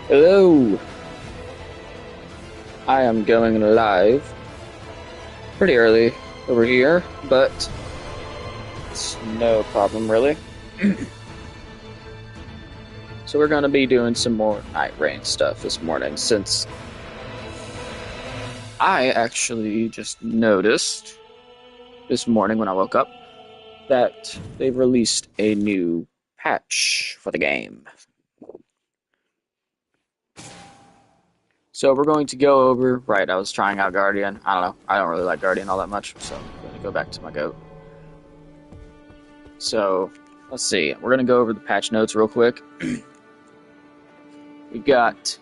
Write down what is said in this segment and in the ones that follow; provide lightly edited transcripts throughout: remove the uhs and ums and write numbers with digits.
Hello! I am going live pretty early over here, but it's no problem really. So we're going to be doing some more Nightreign stuff this morning, since I actually just noticed this morning when I woke up that they've released a new patch for the game. So we're going to go over, right, I was trying out Guardian. I don't know, I don't really like Guardian all that much, so I'm going to go back to my goat. So, let's see, we're going to go over the patch notes real quick. We got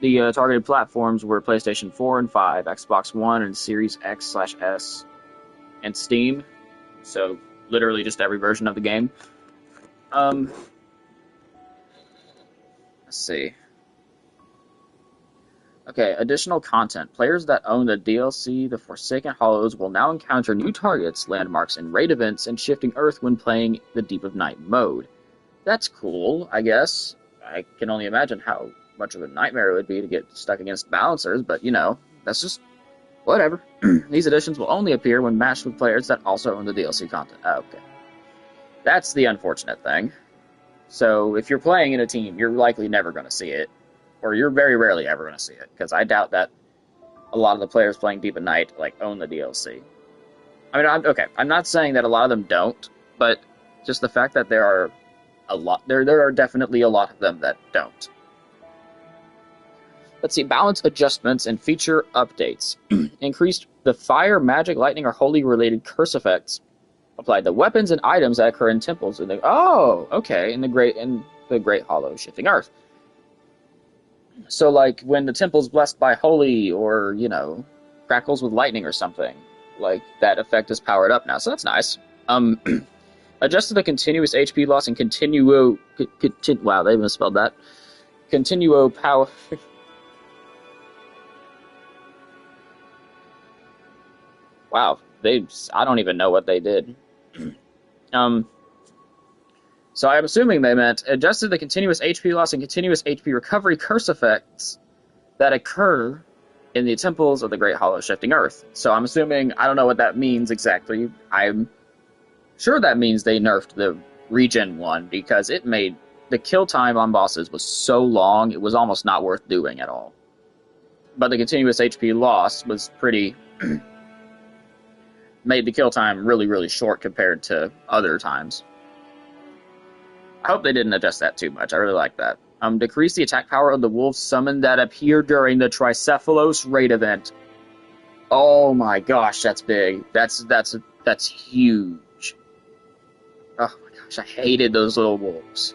the targeted platforms were PlayStation 4 and 5, Xbox One and Series X/S, and Steam. So, literally just every version of the game. Let's see. Okay, additional content. Players that own the DLC The Forsaken Hollows will now encounter new targets, landmarks, and raid events in Shifting Earth when playing the Deep of Night mode. That's cool, I guess. I can only imagine how much of a nightmare it would be to get stuck against balancers, but you know, that's just whatever. These additions will only appear when matched with players that also own the DLC content. Okay. That's the unfortunate thing. So if you're playing in a team, you're likely never going to see it. Or you're very rarely ever going to see it, because I doubt that a lot of the players playing Deep at Night own the DLC. I mean, I'm not saying that a lot of them don't, but just the fact that there are definitely a lot of them that don't. Let's see, balance adjustments and feature updates. Increased the fire, magic, lightning, or holy related curse effects applied to weapons and items that occur in temples. In the Great Hollow Shifting Earth. So, like, when the temple's blessed by holy, or, you know, crackles with lightning or something, like, that effect is powered up now, so that's nice. Adjusted the continuous HP loss and wow, they misspelled that. Continuo power... Wow, I don't even know what they did. So I'm assuming they meant adjusted the continuous HP loss and continuous HP recovery curse effects that occur in the temples of the Great Hollow Shifting Earth. So I'm assuming, I don't know what that means exactly. I'm sure that means they nerfed the regen one, because it made the kill time on bosses was so long, it was almost not worth doing at all. But the continuous HP loss was pretty... made the kill time really, really short compared to other times. I hope they didn't adjust that too much. I really like that. Decrease the attack power of the wolves summoned that appear during the Tricephalos raid event. Oh my gosh, that's big. That's huge. Oh my gosh, I hated those little wolves.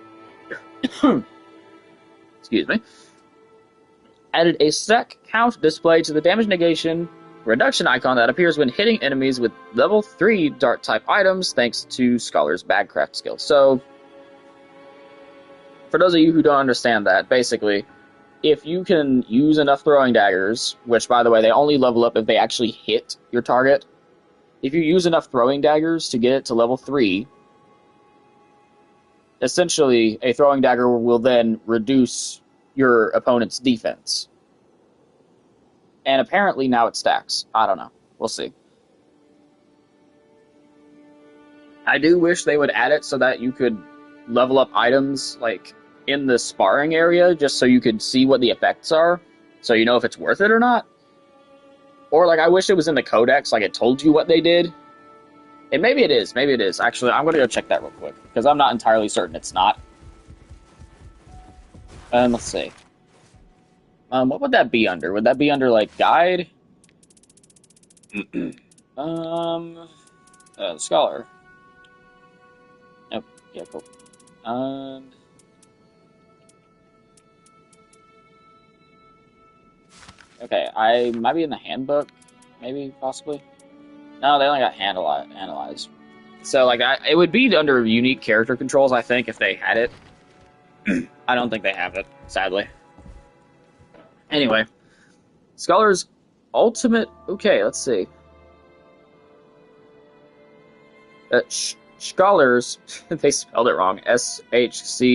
Excuse me. Added a sec count display to the damage negation reduction icon that appears when hitting enemies with level 3 dart type items, thanks to Scholar's Bagcraft skill. So, for those of you who don't understand that, basically, if you can use enough throwing daggers, which, by the way, they only level up if they actually hit your target. If you use enough throwing daggers to get it to level 3, essentially, a throwing dagger will then reduce your opponent's defense. And apparently now it stacks. I don't know. We'll see. I do wish they would add it so that you could level up items, like, in the sparring area, just so you could see what the effects are, so you know if it's worth it or not. Or, like, I wish it was in the codex, like it told you what they did. And maybe it is. Maybe it is. Actually, I'm going to go check that real quick, because I'm not entirely certain it's not. Let's see. What would that be under? Would that be under, like, guide? Scholar. Oh, yeah, cool. Okay, I might be in the handbook, maybe, possibly. No, they only got analyze. So, like, it would be under unique character controls, I think, if they had it. I don't think they have it, sadly. Anyway, Scholar's ultimate... Okay, let's see. Scholars, they spelled it wrong. Schcolar.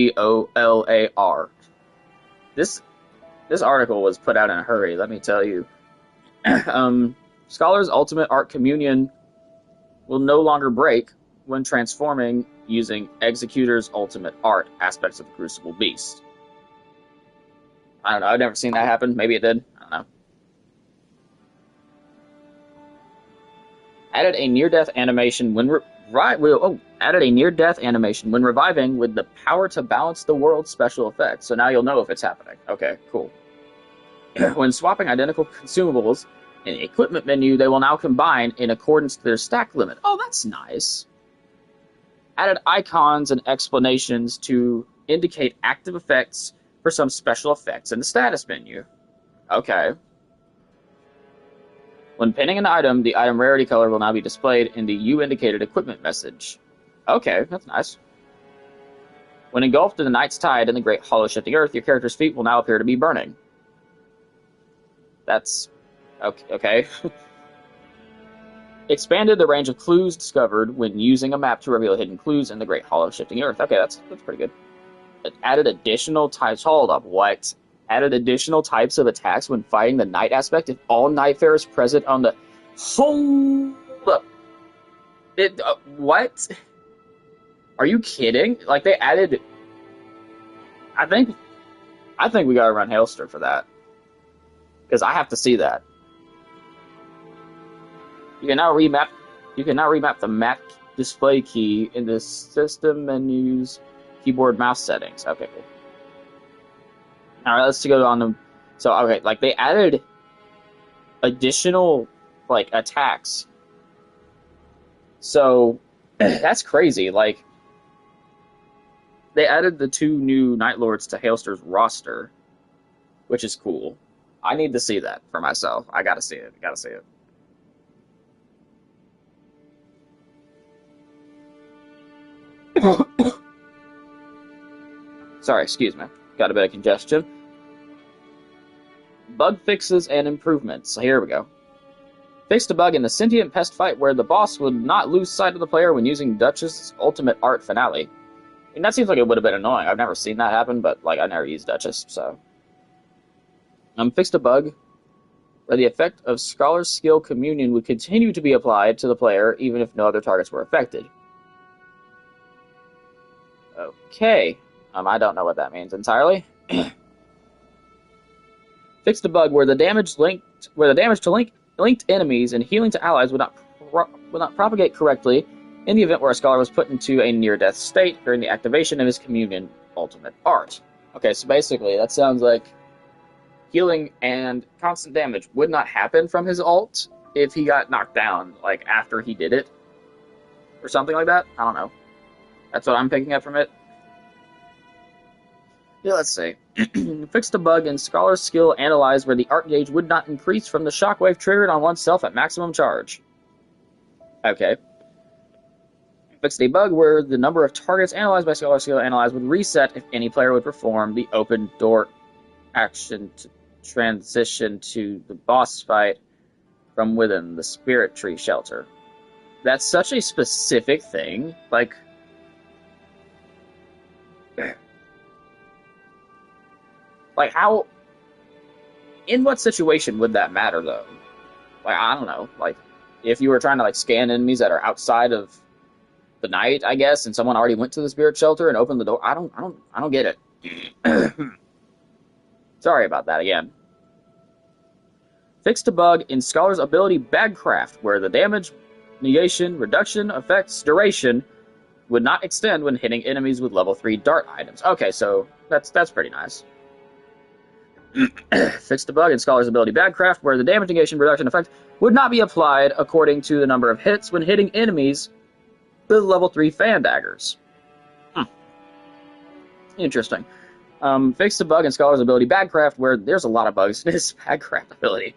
this this article was put out in a hurry, let me tell you. Scholar's Ultimate Art Communion will no longer break when transforming using Executor's Ultimate Art aspects of the Crucible Beast. I don't know, I've never seen that happen. Maybe it did. I don't know. Added a near-death animation when reviving with the power to balance the world's special effects. So now you'll know if it's happening. Okay, cool. When swapping identical consumables in the equipment menu, they will now combine in accordance to their stack limit. Oh, that's nice. Added icons and explanations to indicate active effects for some special effects in the status menu. Okay. When pinning an item, the item rarity color will now be displayed in the You Indicated equipment message. Okay, that's nice. When engulfed in the night's tide in the great hollow shifting earth, your character's feet will now appear to be burning. That's... okay. Expanded the range of clues discovered when using a map to reveal hidden clues in the great hollow shifting earth. Okay, that's pretty good. It added additional types... Hold up, what? Added additional types of attacks when fighting the night aspect if all Nightfarers present on the... Hold up. What? Are you kidding? Like, they added... I think we gotta run Hailster for that. Because I have to see that. You can now remap the map display key in the system menus, keyboard, mouse settings. Okay, cool. Alright, let's go on to... So, okay, like, they added additional, like, attacks. So, that's crazy. Like, they added the 2 new Night Lords to Hailster's roster, which is cool. I need to see that for myself. I gotta see it. Gotta see it. Sorry, excuse me. Got a bit of congestion. Bug fixes and improvements. So here we go. Fixed a bug in the sentient pest fight where the boss would not lose sight of the player when using Duchess' Ultimate Art Finale. I mean, that seems like it would have been annoying. I've never seen that happen, but like I never used Duchess, so. Fixed a bug where the effect of Scholar's Skill Communion would continue to be applied to the player even if no other targets were affected. Okay. I don't know what that means entirely. Fixed a bug where the damage to linked enemies and healing to allies would not propagate correctly in the event where a scholar was put into a near-death state during the activation of his Communion Ultimate Art. Okay, so basically that sounds like healing and constant damage would not happen from his ult if he got knocked down, like, after he did it. Or something like that? I don't know. That's what I'm picking up from it. Yeah, let's see. Fixed a bug in Scholar's Skill Analyze where the art gauge would not increase from the shockwave triggered on oneself at maximum charge. Okay. Fixed a bug where the number of targets analyzed by Scholar's Skill Analyze would reset if any player would perform the open door action to transition to the boss fight from within the Spirit Tree shelter. That's such a specific thing. Like... Like, how... In what situation would that matter, though? Like, I don't know. Like, if you were trying to, like, scan enemies that are outside of the night, I guess, and someone already went to the spirit shelter and opened the door, I don't get it. Sorry about that again. Fixed a bug in Scholar's ability Bagcraft, where the damage, negation, reduction, effects, duration would not extend when hitting enemies with level 3 dart items. Okay, so that's pretty nice. Fixed a bug in Scholar's ability Bagcraft, where the damage, negation, reduction effect would not be applied according to the number of hits when hitting enemies with level 3 fan daggers. Interesting. Fixed a bug in Scholar's ability Bagcraft, where there's a lot of bugs in his Bagcraft ability.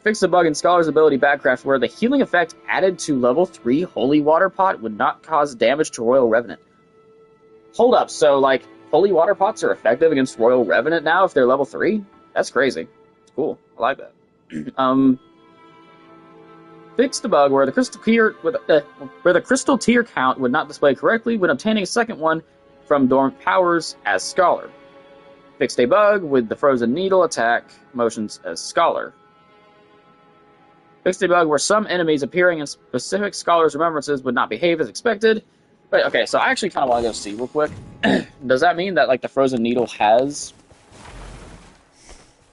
Fixed a bug in Scholar's ability Bagcraft, where the healing effect added to level 3 Holy Water Pot would not cause damage to Royal Revenant. Hold up, so, like, Holy Water Pots are effective against Royal Revenant now if they're level 3? That's crazy. It's cool. I like that. Fixed a bug where the crystal tier count would not display correctly when obtaining a second one from dormant powers as Scholar. Fixed a bug with the frozen needle attack motions as Scholar. Fixed a bug where some enemies appearing in specific Scholar's remembrances would not behave as expected. But okay, so I actually kind of want to go see real quick. Does that mean that like the frozen needle has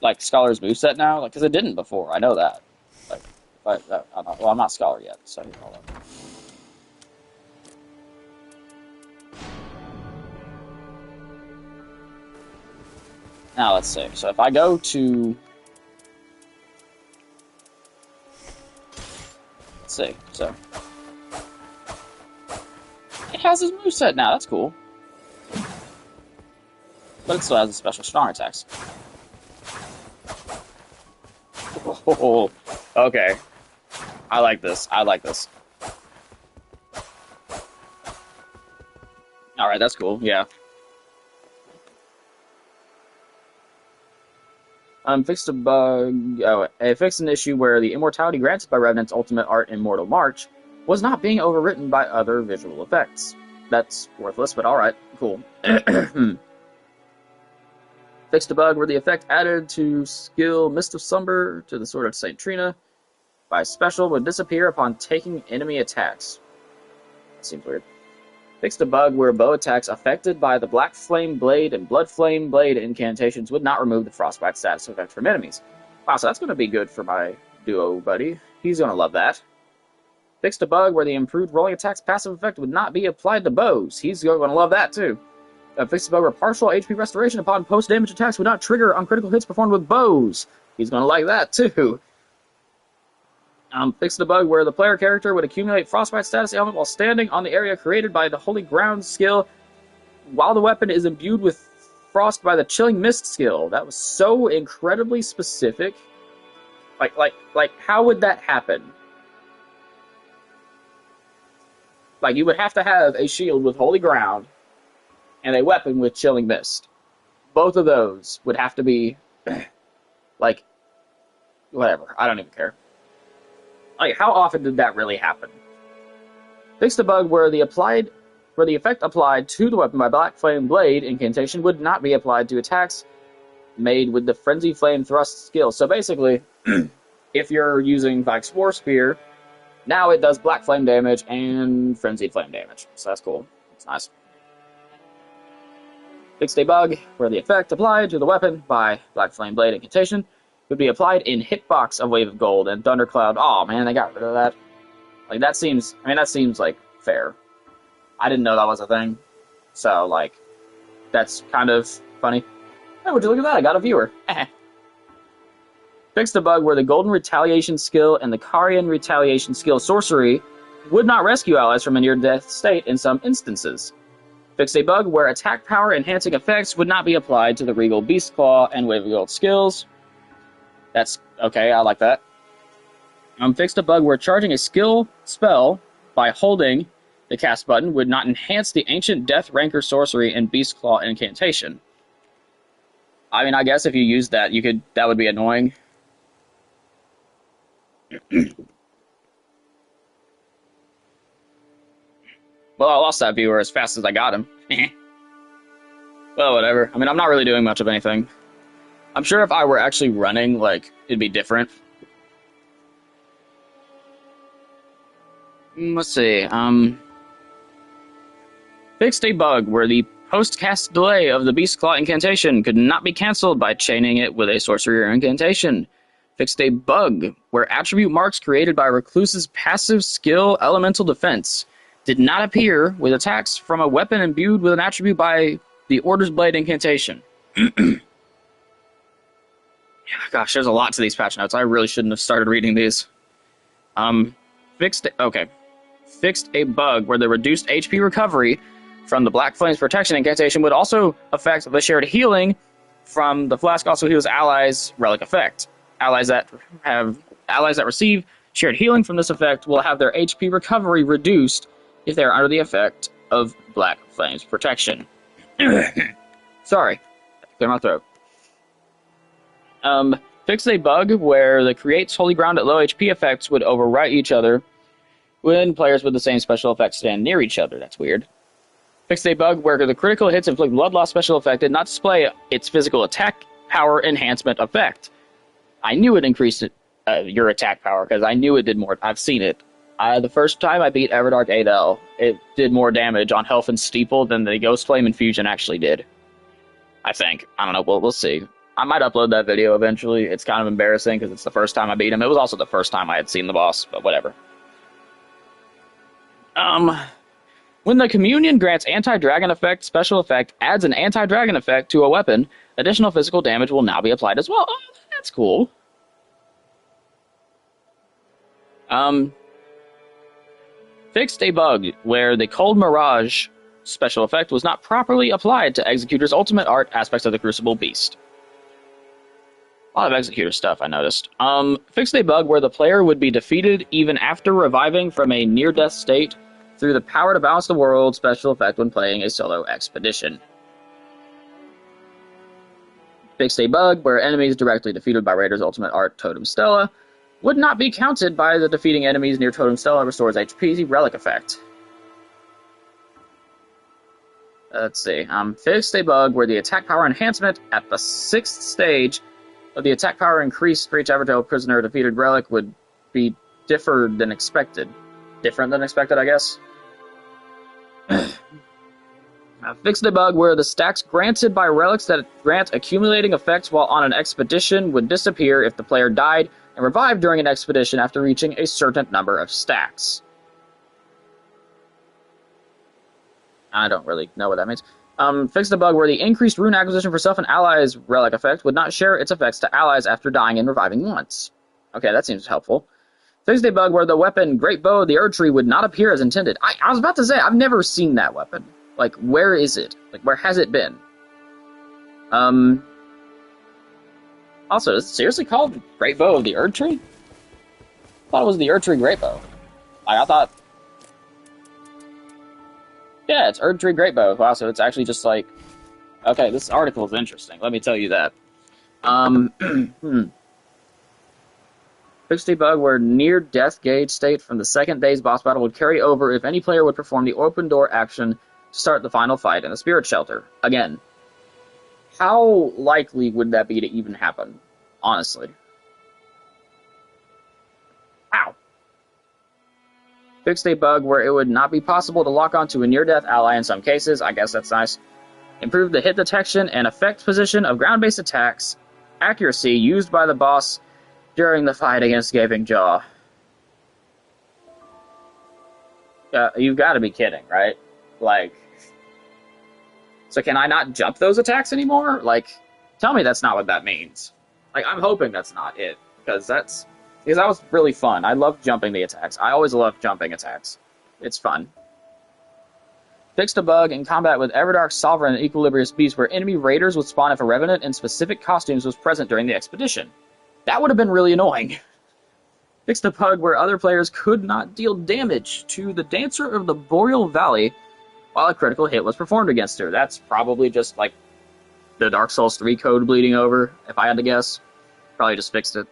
like Scholar's moveset now? Like, because it didn't before. I know that. Like, but I'm not Scholar yet, so hold on. Now let's see. So if I go to, let's see. So it has his moveset now. That's cool. But it still has the special strong attacks. Oh, okay. I like this. I like this. Alright, that's cool. Yeah. Fixed a bug. Oh, it fixed an issue where the immortality granted by Revenant's ultimate art Immortal March was not being overwritten by other visual effects. That's worthless, but alright. Cool. Fixed a bug where the effect added to skill Mist of Slumber to the Sword of St. Trina by special would disappear upon taking enemy attacks. That seems weird. Fixed a bug where bow attacks affected by the Black Flame Blade and Blood Flame Blade incantations would not remove the Frostbite status effect from enemies. Wow, so that's going to be good for my duo buddy. He's going to love that. Fixed a bug where the improved rolling attacks passive effect would not be applied to bows. He's going to love that too. Fixed a bug where partial HP restoration upon post-damage attacks would not trigger on critical hits performed with bows. He's going to like that too. Fixed a bug where the player character would accumulate Frostbite status ailment while standing on the area created by the Holy Ground skill while the weapon is imbued with frost by the Chilling Mist skill. That was so incredibly specific. Like, how would that happen? Like, you would have to have a shield with Holy Ground and a weapon with Chilling Mist. Both of those would have to be, like, whatever. I don't even care. Like, how often did that really happen? Fixed a bug where the effect applied to the weapon by Black Flame Blade incantation would not be applied to attacks made with the Frenzy Flame Thrust skill. So basically, if you're using like Spore Spear, now it does Black Flame damage and Frenzied Flame damage. So that's cool. It's nice. Fixed a bug where the effect applied to the weapon by Black Flame Blade incantation would be applied in Hitbox of Wave of Gold and Thundercloud. Oh man, they got rid of that. Like, that seems like fair. I didn't know that was a thing. So, like, that's kind of funny. Hey, would you look at that? I got a viewer. Fixed a bug where the Golden Retaliation skill and the Karian Retaliation skill sorcery would not rescue allies from a near-death state in some instances. Fixed a bug where attack power enhancing effects would not be applied to the Regal Beast Claw and Wave of Gold skills. That's okay, I like that. Fixed a bug where charging a skill spell by holding the cast button would not enhance the Ancient Death Rancor sorcery and Beast Claw incantation. I mean, I guess if you used that, that would be annoying. Well, I lost that viewer as fast as I got him. Well, whatever. I mean, I'm not really doing much of anything. I'm sure if I were actually running, like, it'd be different. Let's see, fixed a bug where the post-cast delay of the Beast Claw incantation could not be cancelled by chaining it with a sorcery or incantation. Fixed a bug where attribute marks created by Recluse's passive skill Elemental Defense did not appear with attacks from a weapon imbued with an attribute by the Order's Blade incantation. Gosh, there's a lot to these patch notes. I really shouldn't have started reading these. Fixed a bug where the reduced HP recovery from the Black Flame's protection incantation would also affect the shared healing from the flask also heals allies relic effect. Allies that receive shared healing from this effect will have their HP recovery reduced if they are under the effect of Black Flame's protection. Sorry, clear my throat. Fix a bug where the creates Holy Ground at low HP effects would overwrite each other when players with the same special effects stand near each other. That's weird. Fixed a bug where the critical hits inflict blood loss special effect did not display its physical attack power enhancement effect. I knew it increased your attack power, because I knew it did more. I've seen it. The first time I beat Everdark 8L, it did more damage on health and steeple than the Ghost Flame Infusion actually did. I think. I don't know. We'll see. I might upload that video eventually. It's kind of embarrassing because it's the first time I beat him. It was also the first time I had seen the boss, but whatever. When the Communion grants anti-dragon effect, special effect adds an anti-dragon effect to a weapon, additional physical damage will now be applied as well. Oh, that's cool. Fixed a bug where the Cold Mirage special effect was not properly applied to Executor's ultimate art aspects of the Crucible Beast. A lot of Executor stuff, I noticed. Fixed a bug where the player would be defeated even after reviving from a near-death state through the Power to Balance the World special effect when playing a solo expedition. Fixed a bug where enemies directly defeated by Raider's ultimate art Totem Stella would not be counted by the defeating enemies near Totem Stella restores HP relic effect. Let's see. Fixed a bug where the attack power enhancement at the 6th stage of the attack power increase for each Evertail prisoner defeated relic would be different than expected, I guess. Fixed a bug where the stacks granted by relics that grant accumulating effects while on an expedition would disappear if the player died and revived during an expedition after reaching a certain number of stacks. I don't really know what that means. Fixed a bug where the increased rune acquisition for self and allies relic effect would not share its effects to allies after dying and reviving once. Okay, that seems helpful. Fixed a bug where the weapon Great Bow of the Erd Tree would not appear as intended. I was about to say, I've never seen that weapon. Like, where is it? Like, where has it been? Also, is it seriously called Great Bow of the Erd Tree? I thought it was the Erd Tree Great Bow. Like, I thought... Yeah, it's Erd Tree Great Bow. Wow, so it's actually just like... Okay, this article is interesting. Let me tell you that. Fixed a bug where near-death gauge state from the second day's boss battle would carry over if any player would perform the open door action to start the final fight in the Spirit Shelter. Again, how likely would that be to even happen? Honestly. Ow! Fixed a bug where it would not be possible to lock onto a near-death ally in some cases. I guess that's nice. Improved the hit detection and effect position of ground-based attacks. Accuracy used by the boss during the fight against Gaping Jaw. You've got to be kidding, right? Like... So can I not jump those attacks anymore? Like, tell me that's not what that means. Like, I'm hoping that's not it. Because that was really fun. I love jumping the attacks. I always love jumping attacks. It's fun. Fixed a bug in combat with Everdark Sovereign and Equilibrious Beast where enemy raiders would spawn if a Revenant in specific costumes was present during the expedition. That would have been really annoying. Fixed a bug where other players could not deal damage to the Dancer of the Boreal Valley while a critical hit was performed against her. That's probably just like the Dark Souls 3 code bleeding over, if I had to guess. Probably just fixed it.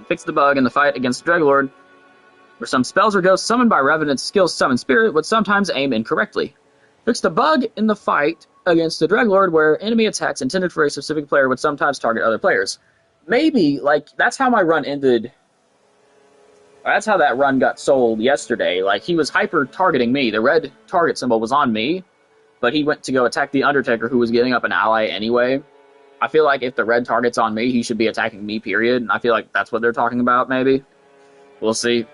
Fixed the bug in the fight against Dreglord, where some spells or ghosts summoned by Revenant's skill Summon Spirit would sometimes aim incorrectly. Fixed a bug in the fight against the Dreglord, where enemy attacks intended for a specific player would sometimes target other players. Maybe, like, that's how my run ended. That's how that run got sold yesterday. Like, he was hyper-targeting me. The red target symbol was on me, but he went to go attack the Undertaker, who was getting up an ally anyway. I feel like if the red target's on me, he should be attacking me, period. And I feel like that's what they're talking about, maybe. We'll see.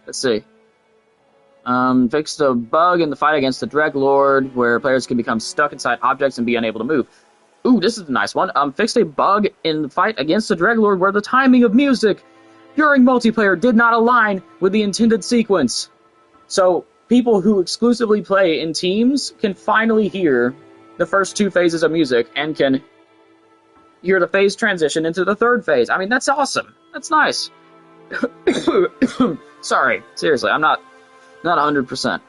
Let's see. Fixed a bug in the fight against the Dreglord, where players can become stuck inside objects and be unable to move. Ooh, this is a nice one. Fixed a bug in the fight against the Dreglord, where the timing of music during multiplayer did not align with the intended sequence. So, people who exclusively play in teams can finally hear the first two phases of music and can hear the phase transition into the third phase. I mean, that's awesome. That's nice. Sorry, seriously, I'm not 100%.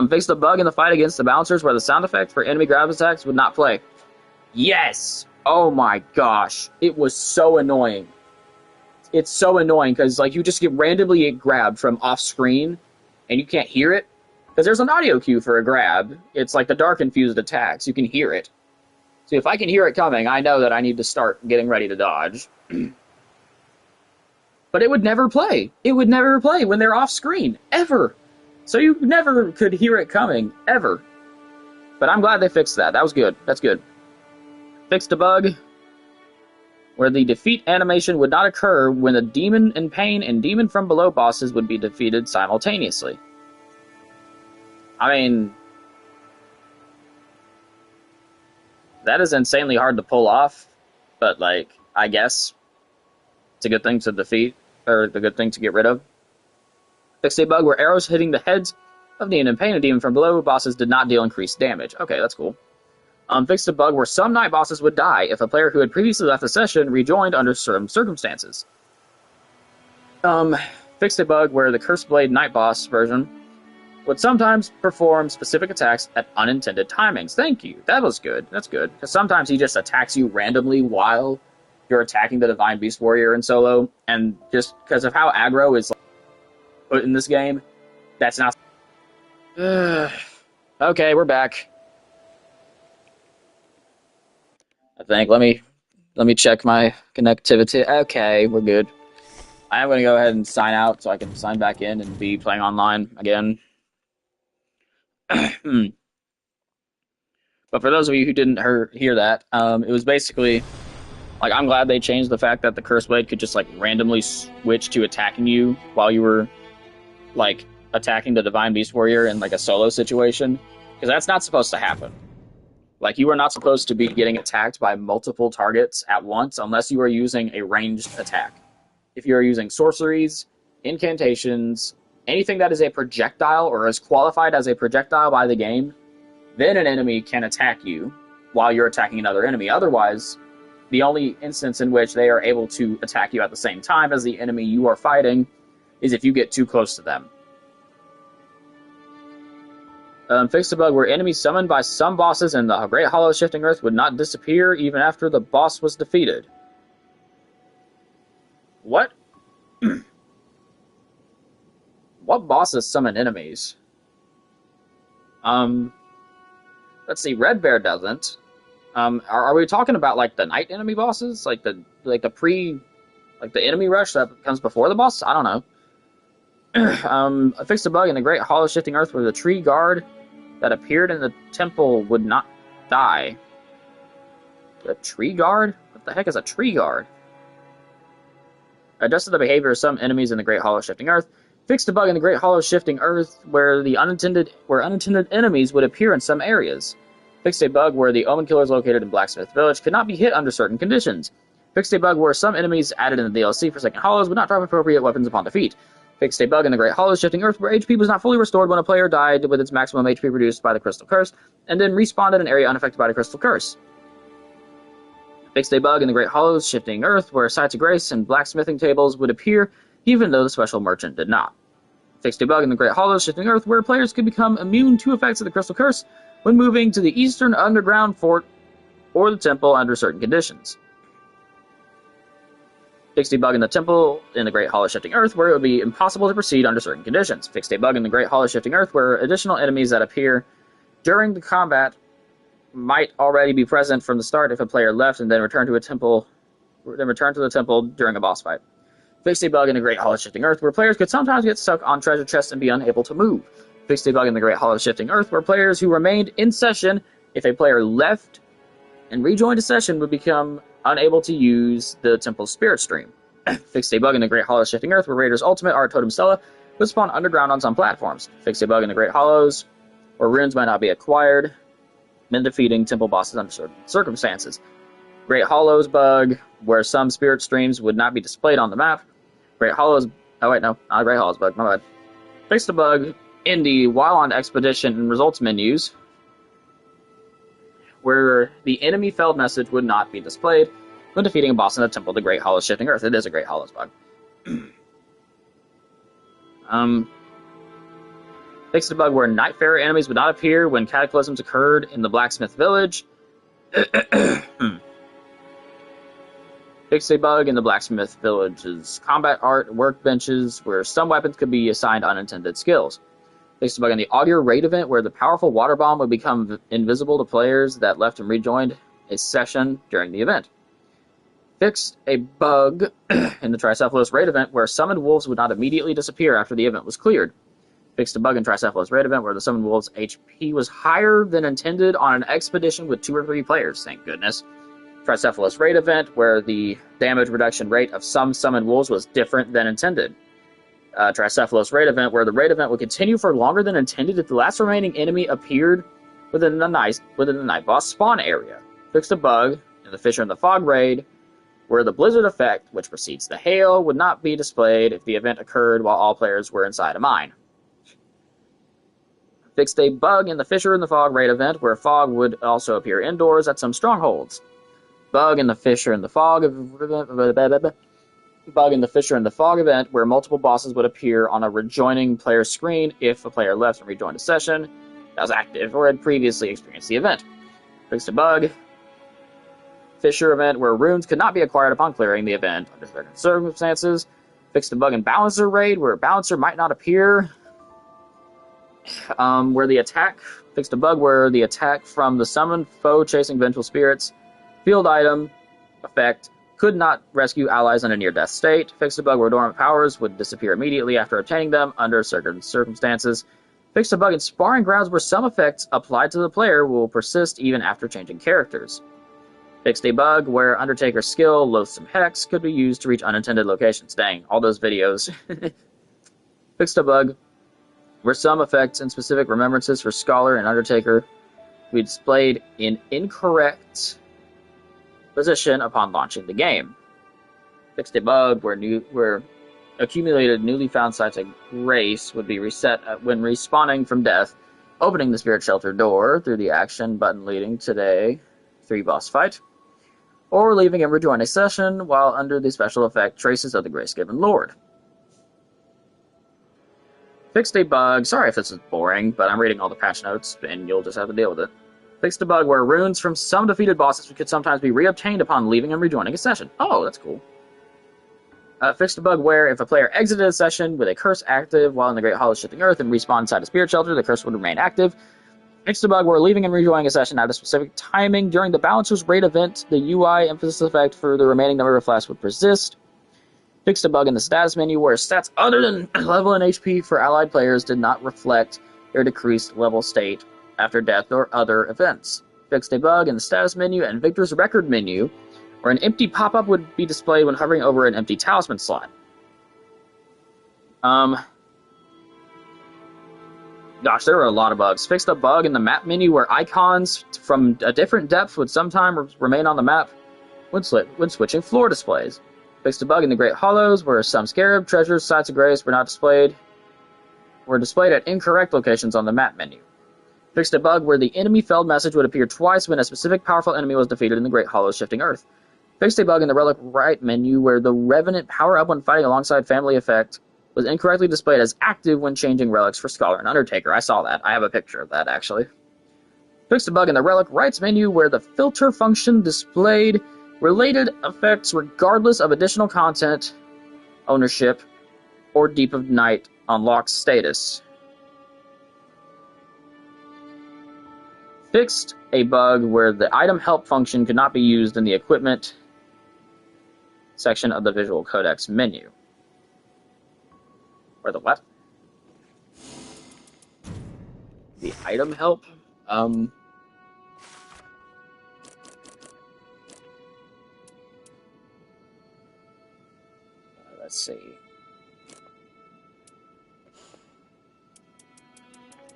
Fixed the bug in the fight against the bouncers where the sound effect for enemy grab attacks would not play. Yes! Oh my gosh. It was so annoying. It's so annoying because, like, you just get randomly grabbed from off screen and you can't hear it, because there's an audio cue for a grab. It's like the dark infused attacks. You can hear it. So if I can hear it coming, I know that I need to start getting ready to dodge. But it would never play. It would never play when they're off screen, ever. So you never could hear it coming, ever. But I'm glad they fixed that. That was good. That's good. Fixed a bug where the defeat animation would not occur when the demon in pain and demon from below bosses would be defeated simultaneously. I mean, that is insanely hard to pull off, but, like, I guess it's a good thing to defeat, or a good thing to get rid of. Fixed a bug where arrows hitting the heads of demon in pain and demon from below bosses did not deal increased damage. Okay, that's cool. Fixed a bug where some night bosses would die if a player who had previously left the session rejoined under certain circumstances. Fixed a bug where the Cursed Blade night boss version would sometimes perform specific attacks at unintended timings. Thank you. That was good. That's good. Because sometimes he just attacks you randomly while you're attacking the Divine Beast Warrior in solo, and just because of how aggro is put in this game, that's not... Okay, we're back. I think. Let me check my connectivity. Okay, we're good. I am going to go ahead and sign out so I can sign back in and be playing online again. But for those of you who didn't hear that, it was basically, like, I'm glad they changed the fact that the Cursed Blade could just, like, randomly switch to attacking you while you were, like, attacking the Divine Beast Warrior in, like, a solo situation. Because that's not supposed to happen. Like, you are not supposed to be getting attacked by multiple targets at once unless you are using a ranged attack. If you are using sorceries, incantations, anything that is a projectile or is qualified as a projectile by the game, then an enemy can attack you while you're attacking another enemy. Otherwise, the only instance in which they are able to attack you at the same time as the enemy you are fighting is if you get too close to them. Fixed a bug where enemies summoned by some bosses in the Great Hollow Shifting Earth would not disappear even after the boss was defeated. What? What bosses summon enemies? Let's see. Red Bear doesn't. Are we talking about, like, the night enemy bosses, like the enemy rush that comes before the boss? I don't know. I fixed a bug in the Great Hollow Shifting Earth where the tree guard that appeared in the temple would not die. The tree guard? What the heck is a tree guard? Adjusted the behavior of some enemies in the Great Hollow Shifting Earth. Fixed a bug in the Great Hollow Shifting Earth where unintended enemies would appear in some areas. Fixed a bug where the Omen Killers located in Blacksmith Village could not be hit under certain conditions. Fixed a bug where some enemies added in the DLC for Second Hollows would not drop appropriate weapons upon defeat. Fixed a bug in the Great Hollow Shifting Earth where HP was not fully restored when a player died with its maximum HP produced by the Crystal Curse, and then respawned in an area unaffected by the Crystal Curse. Fixed a bug in the Great Hollow Shifting Earth where Sites of Grace and blacksmithing tables would appear even though the Special Merchant did not. Fixed a bug in the Great Hollow Shifting Earth where players could become immune to effects of the Crystal Curse when moving to the Eastern Underground Fort or the Temple under certain conditions. Fixed a bug in the Temple in the Great Hollow Shifting Earth where it would be impossible to proceed under certain conditions. Fixed a bug in the Great Hollow Shifting Earth where additional enemies that appear during the combat might already be present from the start if a player left and then returned to the temple during a boss fight. Fixed a bug in the Great Hollow Shifting Earth where players could sometimes get stuck on treasure chests and be unable to move. Fixed a bug in the Great Hollow Shifting Earth where players who remained in session, if a player left and rejoined a session, would become unable to use the Temple's Spirit Stream. Fixed a bug in the Great Hollow Shifting Earth where Raider's ultimate Art Totem Stella would spawn underground on some platforms. Fixed a bug in the Great Hollows where runes might not be acquired when defeating temple bosses under certain circumstances. Great Hollows bug where some spirit streams would not be displayed on the map. Great Hollows... Oh wait, no. Not a Great Hollows bug. My bad. Fixed a bug in the While on Expedition and results menus where the enemy failed message would not be displayed when defeating a boss in the Temple of the Great Hollow Shifting Earth. It is a Great Hollows bug. Fixed a bug where Nightfarer enemies would not appear when cataclysms occurred in the Blacksmith Village. Fixed a bug in the Blacksmith Village's combat art workbenches where some weapons could be assigned unintended skills. Fixed a bug in the Augur raid event where the powerful water bomb would become invisible to players that left and rejoined a session during the event. Fixed a bug in the Tricephalus raid event where summoned wolves would not immediately disappear after the event was cleared. Fixed a bug in Tricephalus raid event where the summoned wolves' HP was higher than intended on an expedition with 2 or 3 players, thank goodness. Tricephalus raid event where the damage reduction rate of some summoned wolves was different than intended. Tricephalus raid event where the raid event would continue for longer than intended if the last remaining enemy appeared within the night boss spawn area. Fixed a bug in the Fissure in the Fog raid where the blizzard effect, which precedes the hail, would not be displayed if the event occurred while all players were inside a mine. Fixed a bug in the Fissure in the Fog raid event where fog would also appear indoors at some strongholds. Bug in the Fissure in the Fog event where multiple bosses would appear on a rejoining player's screen if a player left and rejoined a session that was active or had previously experienced the event. Fixed a bug. Fissure event where runes could not be acquired upon clearing the event under certain circumstances. Fixed a bug in Balancer raid where Balancer might not appear. Fixed a bug where the attack from the summoned foe chasing vengeful spirits field item effect could not rescue allies in a near-death state. Fixed a bug where dormant powers would disappear immediately after obtaining them under certain circumstances. Fixed a bug in sparring grounds where some effects applied to the player will persist even after changing characters. Fixed a bug where Undertaker's skill, Loathsome Hex, could be used to reach unintended locations. Dang, all those videos. Fixed a bug where some effects and specific remembrances for Scholar and Undertaker will be displayed in incorrect position upon launching the game. Fixed a bug where accumulated newly found sites of grace would be reset when respawning from death, opening the Spirit Shelter door through the action button leading to the 3 boss fight, or leaving and rejoin a session while under the special effect Traces of the Grace-Given Lord. Fixed a bug, sorry if this is boring, but I'm reading all the patch notes and you'll just have to deal with it. Fixed a bug where runes from some defeated bosses could sometimes be reobtained upon leaving and rejoining a session. Oh, that's cool. Fixed a bug where if a player exited a session with a curse active while in the Great Hollow Shifting Earth and respawned inside a Spirit Shelter, the curse would remain active. Fixed a bug where leaving and rejoining a session at a specific timing during the Balancer's raid event, the UI emphasis effect for the remaining number of flasks would persist. Fixed a bug in the status menu where stats other than level and HP for allied players did not reflect their decreased level state after death or other events. Fixed a bug in the status menu and Victor's record menu where an empty pop-up would be displayed when hovering over an empty talisman slot. Gosh, there were a lot of bugs. Fixed a bug in the map menu where icons from a different depth would sometimes remain on the map when switching floor displays. Fixed a bug in the Great Hollows where some scarab, treasures, sites of grace were displayed at incorrect locations on the map menu. Fixed a bug where the enemy felled message would appear twice when a specific powerful enemy was defeated in the Great Hollow Shifting Earth. Fixed a bug in the Relic right menu where the Revenant power-up when fighting alongside family effect was incorrectly displayed as active when changing relics for Scholar and Undertaker. I saw that. I have a picture of that, actually. Fixed a bug in the Relic rights menu where the filter function displayed related effects regardless of additional content, ownership, or Deep of Night unlocked status. Fixed a bug where the item help function could not be used in the equipment section of the Visual Codex menu. Or the what? The item help? Let's see.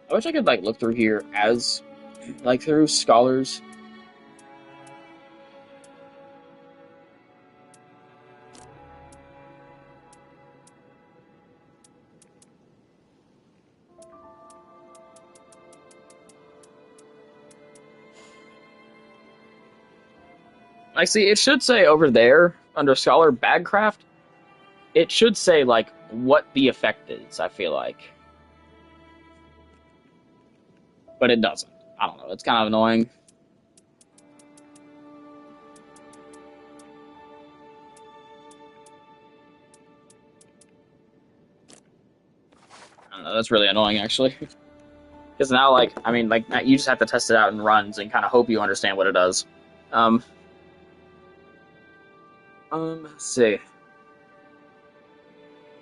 I wish I could look through here as through Scholars. See, it should say over there under Scholar Bagcraft. It should say what the effect is. I feel like, but it doesn't. I don't know. It's kind of annoying. don't know, that's really annoying, actually. Because now, like, I mean, like, you just have to test it out in runs and kind of hope you understand what it does. Um, let's see.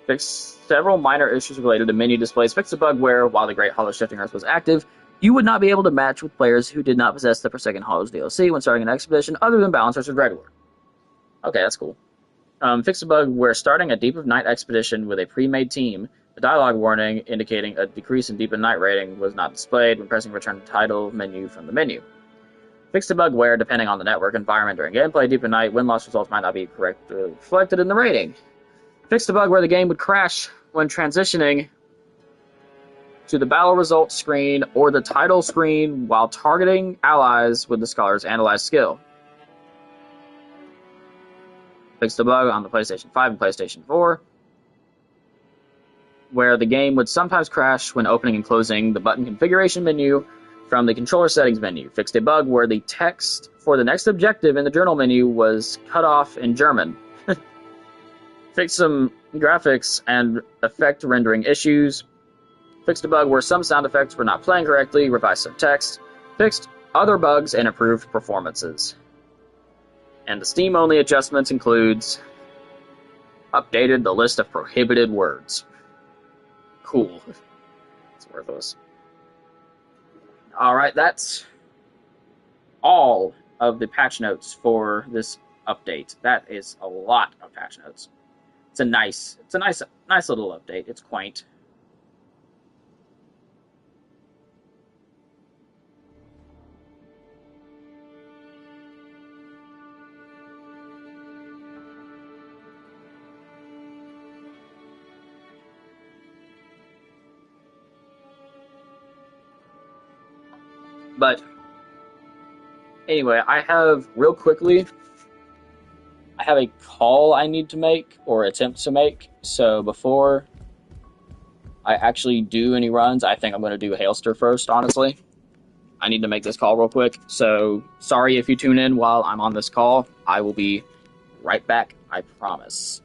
Fix several minor issues related to menu displays. Fix a bug where, while the Great Hollow Shifting Earth was active, you would not be able to match with players who did not possess the Forsaken Hollows DLC when starting an expedition other than Balancers or Regular. Okay, that's cool. Fix a bug where starting a Deep of Night expedition with a pre-made team, the dialogue warning indicating a decrease in Deep of Night rating was not displayed when pressing return to title menu from the menu. Fix a bug where, depending on the network environment during gameplay, Deep of Night win-loss results might not be correctly reflected in the rating. Fix the bug where the game would crash when transitioning to the battle results screen or the title screen while targeting allies with the Scholar's Analyze skill. Fix the bug on the PlayStation 5 and PlayStation 4, where the game would sometimes crash when opening and closing the button configuration menu from the controller settings menu. Fixed a bug where the text for the next objective in the journal menu was cut off in German. Fixed some graphics and effect rendering issues. Fixed a bug where some sound effects were not playing correctly, revised some text. Fixed other bugs and improved performances. And the Steam-only adjustments includes updated the list of prohibited words. Cool. It's worthless. Alright, that's all of the patch notes for this update. That is a lot of patch notes. It's a nice little update. It's quaint. But anyway, I have a call I need to make, or attempt to make. So before I actually do any runs, I think I'm going to do Hailster first, honestly. I need to make this call real quick. So sorry if you tune in while I'm on this call. I will be right back, I promise.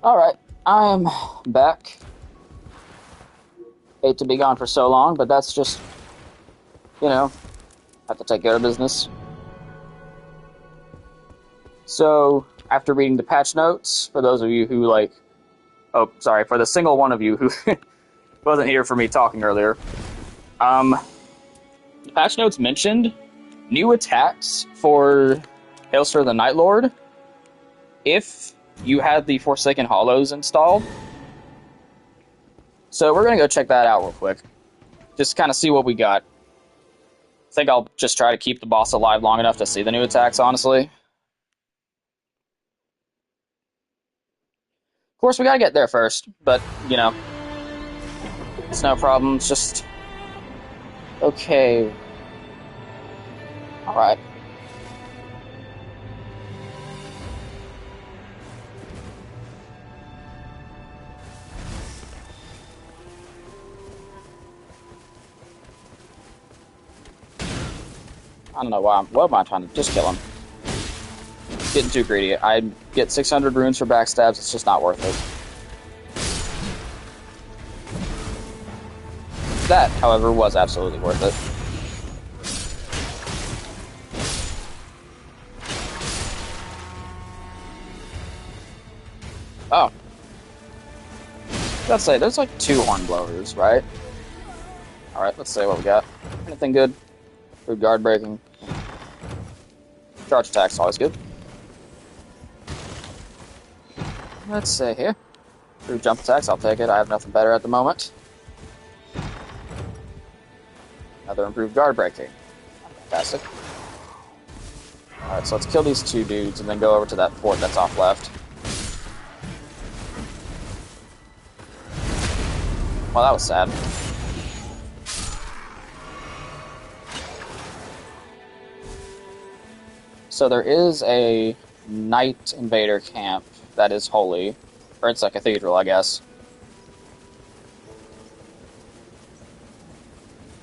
Alright, I'm back. Hate to be gone for so long, but that's just, you know, have to take care of business. So, after reading the patch notes, for those of you who, like... Oh, sorry, for the single one of you who wasn't here for me talking earlier. The patch notes mentioned new attacks for Hailstar the Night Lord if you had the Forsaken Hollows installed. So we're going to go check that out real quick. Just kind of see what we got. I think I'll just try to keep the boss alive long enough to see the new attacks, honestly. Of course, we gotta get there first, but, you know, it's no problem, it's just... Okay. Alright. I don't know why what am I trying to... Just kill him. Getting too greedy. I get 600 runes for backstabs, it's just not worth it. That, however, was absolutely worth it. Oh. Let's say, there's like 2 hornblowers, right? Alright, let's see what we got. Anything good? Good guard breaking. Charge attack's always good. Let's see here. Through jump attacks, I'll take it. I have nothing better at the moment. Another improved guard breaking. Fantastic. Alright, so let's kill these 2 dudes and then go over to that fort that's off left. Well, that was sad. So there is a Night Invader camp that is holy. Or it's a cathedral, I guess.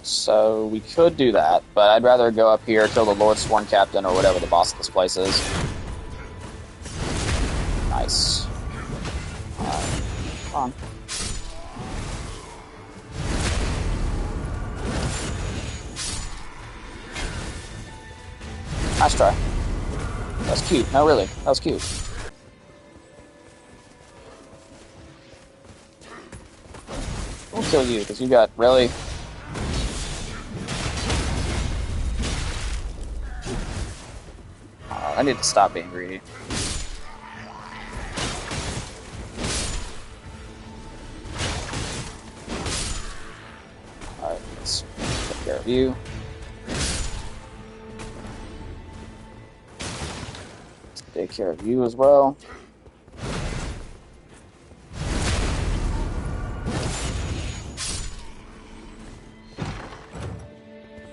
So we could do that, but I'd rather go up here, kill the Lord Sworn Captain, or whatever the boss of this place is. Nice. Come on. Nice try. That was cute. No, really. That was cute. We'll kill you, because you got... Really? I need to stop being greedy. Alright, let's take care of you. Take care of you as well.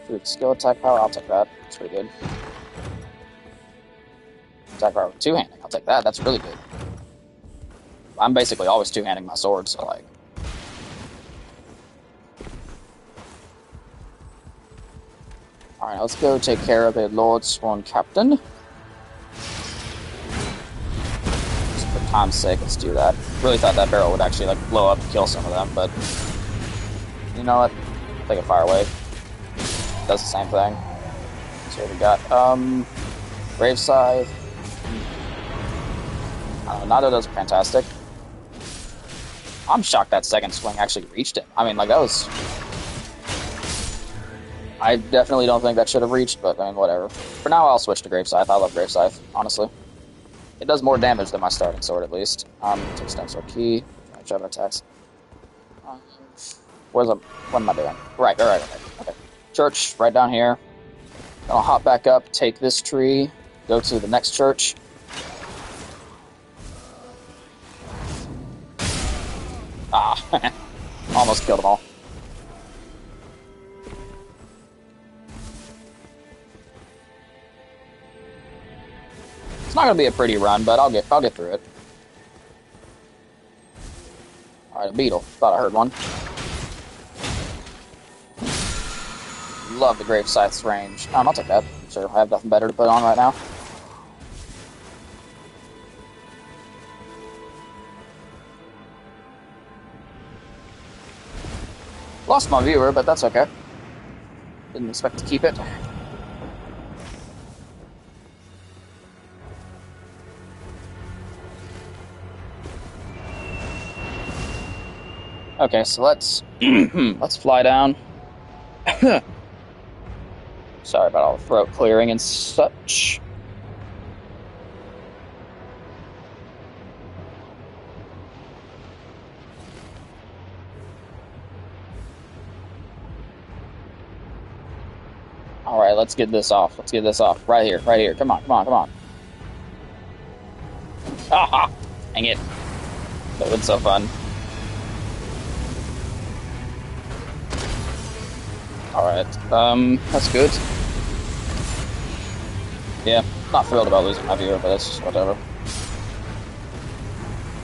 Food skill attack power, I'll take that. That's pretty good. Attack power with 2-handing, I'll take that. That's really good. I'm basically always 2-handing my sword, so like... Alright, let's go take care of a Lord Sworn Captain. Time's sake, let's do that. Really thought that barrel would actually like blow up and kill some of them, but you know what? Take a fire wave. Does the same thing. So we got Grave Scythe. I don't know, neither of those are fantastic. I'm shocked that second swing actually reached him. I mean, like that was... I definitely don't think that should have reached, but I mean, whatever. For now, I'll switch to Grave Scythe. I love Grave Scythe, honestly. It does more damage than my starting sword, at least. Take Stone Sword Key. Jab attacks. What am I doing? Right. Okay. Church, right down here. Then I'll hop back up, take this tree, go to the next church. Ah, almost killed them all. It's not gonna be a pretty run, but I'll get through it. Alright, a beetle. Thought I heard one. Love the Grave Scythe's range. I'll take that. Sure, I have nothing better to put on right now. Lost my viewer, but that's okay. Didn't expect to keep it. Okay, so let's let's fly down. Sorry about all the throat clearing and such. Alright, let's get this off. Let's get this off. Right here, right here. Come on, come on, come on. Aha! Dang it. That was so fun. Alright, that's good. Yeah, not thrilled about losing my viewer, but it's just whatever.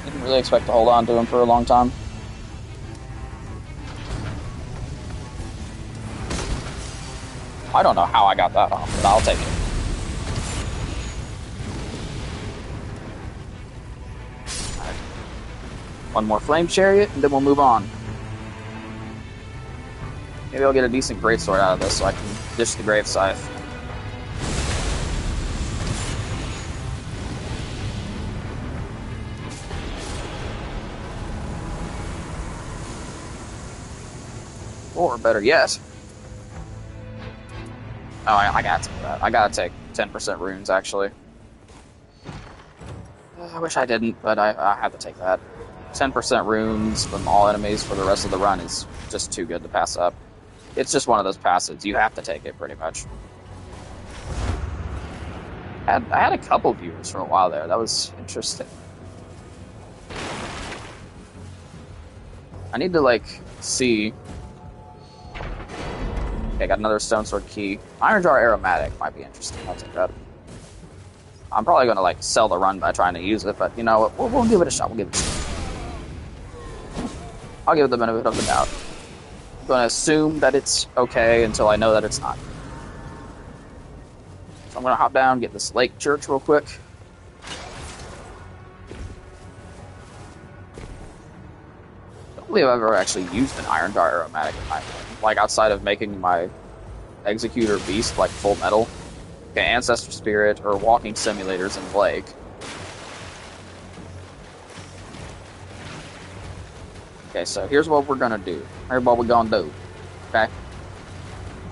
Didn't really expect to hold on to him for a long time. I don't know how I got that off, but I'll take it. Right. One more flame chariot, and then we'll move on. Maybe I'll get a decent greatsword out of this so I can dish the grave scythe. Or better yet, oh, I gotta take that. I gotta take 10% runes, actually. I wish I didn't, but I have to take that. 10% runes from all enemies for the rest of the run is just too good to pass up. It's just one of those passes. You have to take it, pretty much. I had a couple viewers for a while there. That was interesting. I need to, like, see... Okay, got another stone sword key. Iron jar aromatic might be interesting. I'll take that. I'm probably going to, like, sell the run by trying to use it, but, you know, we'll give it a shot. We'll give it a shot. I'll give it the benefit of the doubt. I'm going to assume that it's okay until I know that it's not. So I'm going to hop down, get this lake church real quick. I don't believe I've ever actually used an iron jar aromatic in my life. Like, outside of making my executor beast, like, full metal. Okay, ancestor spirit, or walking simulators in the lake. Okay, so here's what we're gonna do. Here's what we're gonna do. Okay?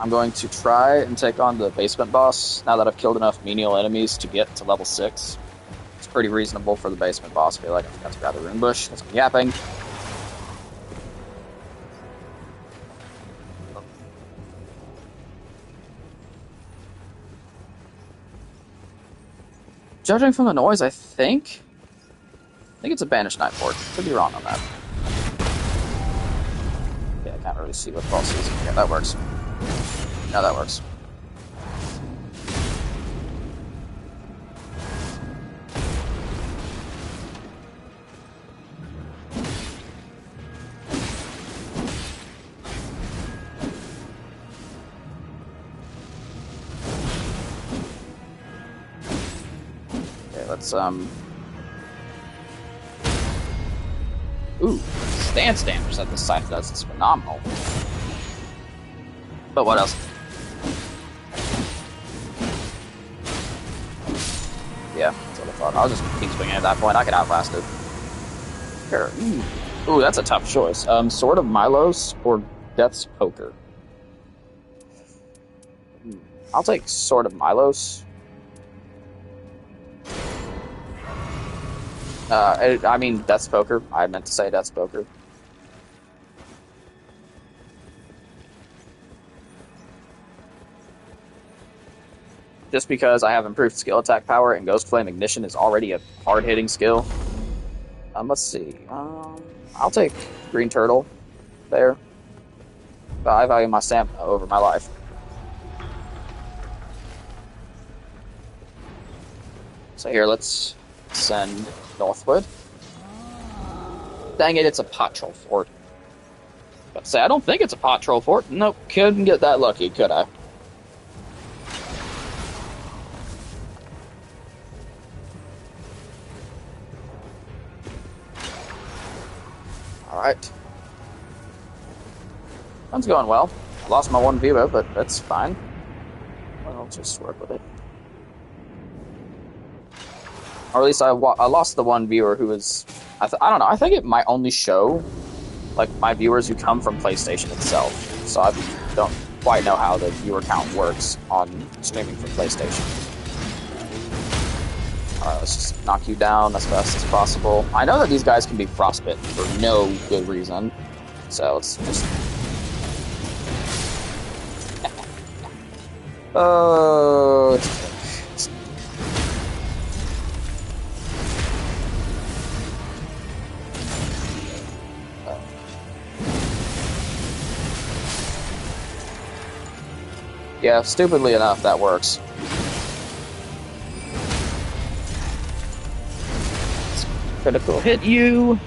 I'm going to try and take on the basement boss, now that I've killed enough menial enemies to get to level 6. It's pretty reasonable for the basement boss. I feel like I forgot to grab the rune bush, because I'm yapping. Judging from the noise, I think it's a banished night port. Could be wrong on that. Yeah, I can't really see what boss is. Yeah, that works. Yeah, that works. Let's, ooh, stance damage that the scythe does is phenomenal. But what else? Yeah, that's what I thought. I'll just keep swinging at that point. I can outlast it. Sure. Ooh, that's a tough choice. Sword of Milos or Death's Poker? I'll take Sword of Milos. I mean, Death's Poker. I meant to say Death's Poker. Just because I have improved skill attack power and Ghost Flame Ignition is already a hard-hitting skill. Let's see. I'll take Green Turtle there. But I value my stamina over my life. So here, let's send northward. Dang it, it's a pot troll fort. But say, I don't think it's a pot troll fort. Nope, couldn't get that lucky, could I? Alright. Run's going well. I lost my one viewer, but that's fine. I'll just work with it. Or at least I lost the one viewer who was... I don't know. I think it might only show like my viewers who come from PlayStation itself. So I don't quite know how the viewer count works on streaming from PlayStation. Alright, let's just knock you down as fast as possible. I know that these guys can be frostbitten for no good reason. So let's just... Oh... Yeah, stupidly enough, that works. Critical hit you!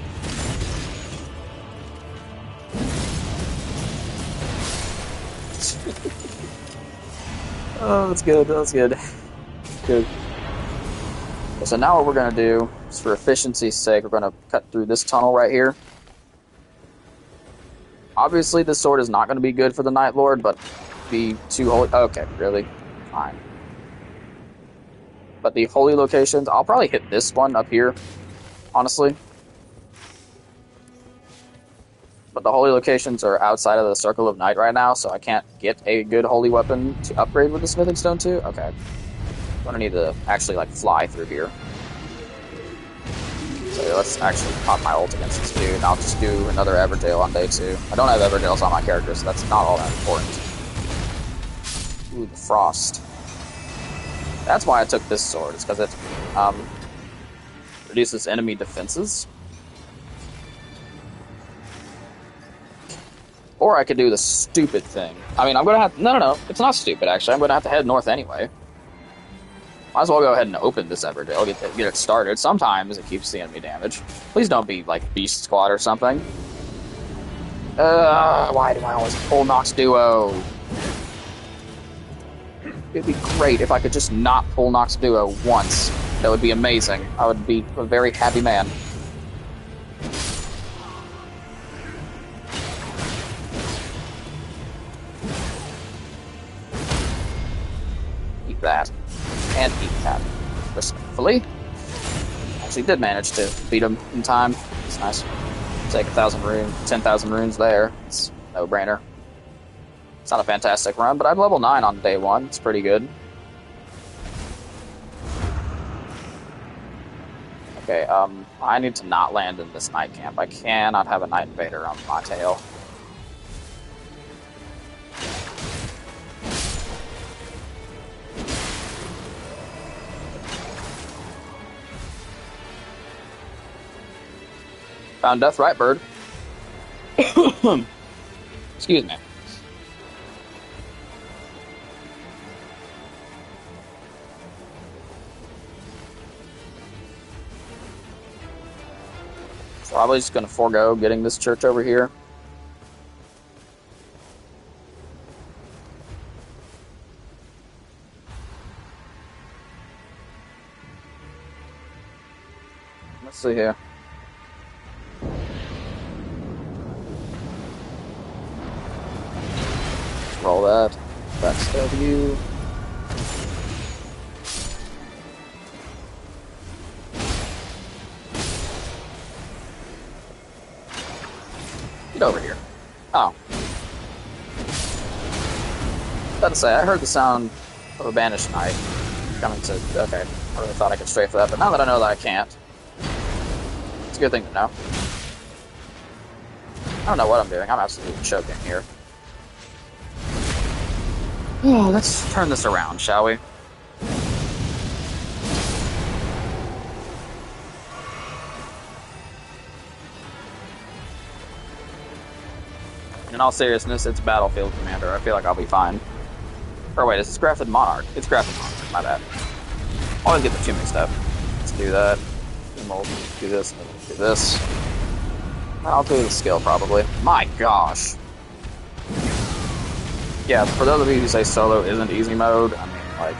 Oh, that's good, that's good. Good. So now what we're going to do, is for efficiency's sake, we're going to cut through this tunnel right here. Obviously, this sword is not going to be good for the Night Lord, but the two holy... Okay, really? Fine. But the holy locations, I'll probably hit this one up here, honestly. But the holy locations are outside of the Circle of Night right now, so I can't get a good holy weapon to upgrade with the Smithing Stone too? Okay. I'm gonna need to actually, like, fly through here. So yeah, let's actually pop my ult against this dude. I'll just do another Everdale on day 2. I don't have Everdales on my character, so that's not all that important. Ooh, the frost. That's why I took this sword, it's because it reduces enemy defenses. Or I could do the stupid thing. I mean, I'm gonna have... No, it's not stupid, actually. I'm gonna have to head north anyway. Might as well go ahead and open this Everdale, get it started. Sometimes it keeps the enemy damage. Please don't be, like, Beast Squad or something. Why do I always pull Nox Duo? It'd be great if I could just not pull Nox Duo once. That would be amazing. I would be a very happy man. Eat that. And eat that. Respectfully. Actually did manage to beat him in time. It's nice. Take 1,000 runes, 10,000 runes there. It's a no-brainer. It's not a fantastic run, but I'm level 9 on day 1. It's pretty good. Okay, I need to not land in this night camp. I cannot have a Night Invader on my tail. Found Death Right Bird. Excuse me. Probably just gonna forego getting this church over here. Let's see here. Roll that. Backstab you. Get over here. Oh. About to say, I heard the sound of a banished knight coming to... Okay, I really thought I could strafe that, but now that I know that I can't, it's a good thing to know. I don't know what I'm doing. I'm absolutely choking here. Oh, let's turn this around, shall we? In all seriousness, it's Battlefield Commander. I feel like I'll be fine. Or wait, is this Grafted Monarch? It's Grafted Monarch, my bad. Always get the two mixed up. Let's do that. And we'll do this, and we'll do this. I'll do the skill, probably. My gosh! Yeah, for those of you who say solo isn't easy mode, I mean, like...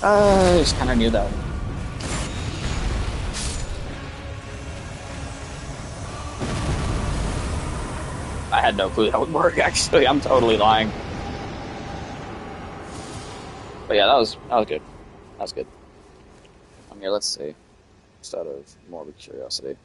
I just kind of knew that. I had no clue that would work, actually. I'm totally lying. But yeah, that was good. That was good. Here, let's see. Just out of morbid curiosity.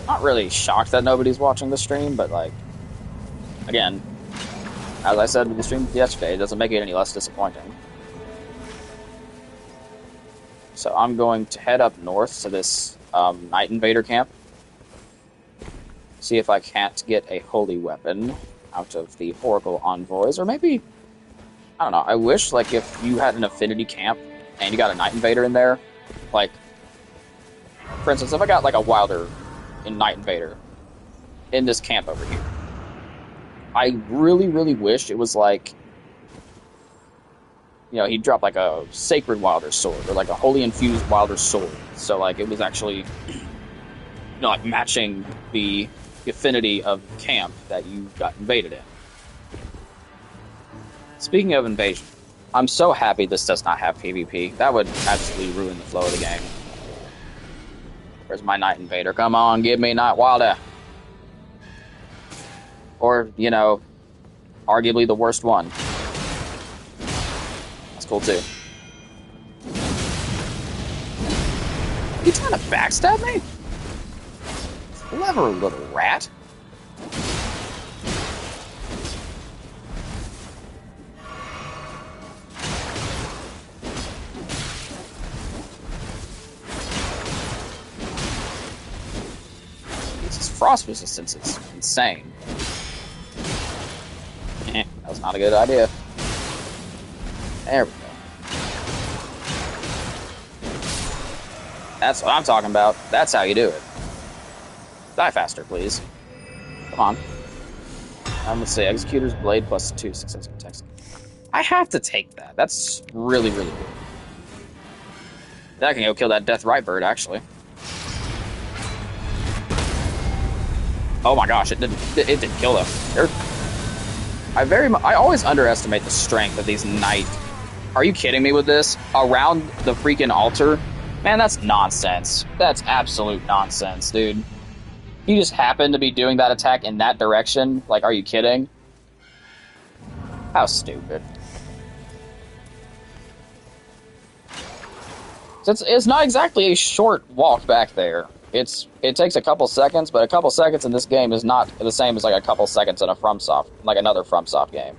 Not really shocked that nobody's watching the stream, but like, again, as I said in the stream yesterday, it doesn't make it any less disappointing. So I'm going to head up north to this Night Invader camp. See if I can't get a holy weapon out of the Oracle Envoys, or maybe, I don't know, I wish, like, if you had an affinity camp and you got a Night Invader in there, like, for instance, if I got, like, a Wilder in Night Invader in this camp over here, I really, really wish it was, like, you know, he'd drop, like, a Sacred Wilder Sword, or, like, a Holy Infused Wilder Sword, so, like, it was actually, you know, like, matching the affinity of camp that you got invaded in. Speaking of invasion, I'm so happy this does not have PvP. That would absolutely ruin the flow of the game. Where's my Night Invader? Come on, give me Night Wilder. Or, you know, arguably the worst one. That's cool too. Are you trying to backstab me? Clever little rat. This frost resistance is insane. That was not a good idea. There we go. That's what I'm talking about. That's how you do it. Die faster, please. Come on. Let's see. Executor's Blade plus 2 successful attacks. I have to take that. That's really, really good. That can go kill that Death Right Bird, actually. Oh my gosh, it did kill them. I always underestimate the strength of these knight. Are you kidding me with this? Around the freaking altar? Man, that's nonsense. That's absolute nonsense, dude. You just happen to be doing that attack in that direction? Like, are you kidding? How stupid. It's not exactly a short walk back there. It takes a couple seconds, but a couple seconds in this game is not the same as like a couple seconds in a FromSoft, like another FromSoft game.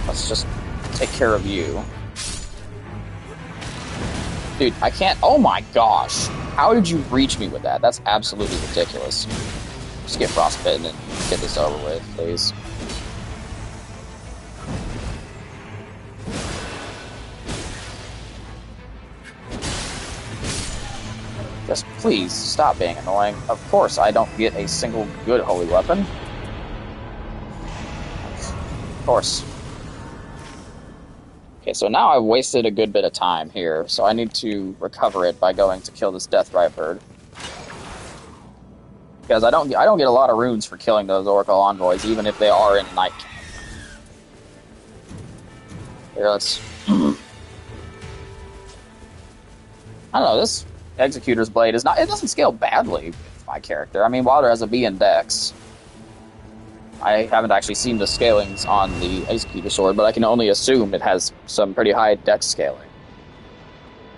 Let's just take care of you. Dude, I can't... Oh my gosh! How did you reach me with that? That's absolutely ridiculous. Just get frostbitten and get this over with, please. Just please stop being annoying. Of course I don't get a single good holy weapon. Of course. Okay, so now I've wasted a good bit of time here, so I need to recover it by going to kill this Death Right Bird. Because I don't get a lot of runes for killing those Oracle Envoys, even if they are in Night Camp. Here, let's... I don't know, this Executor's Blade is not... It doesn't scale badly with my character. I mean, Wilder has a B in Dex. I haven't actually seen the scalings on the Executor Sword, but I can only assume it has some pretty high Dex scaling.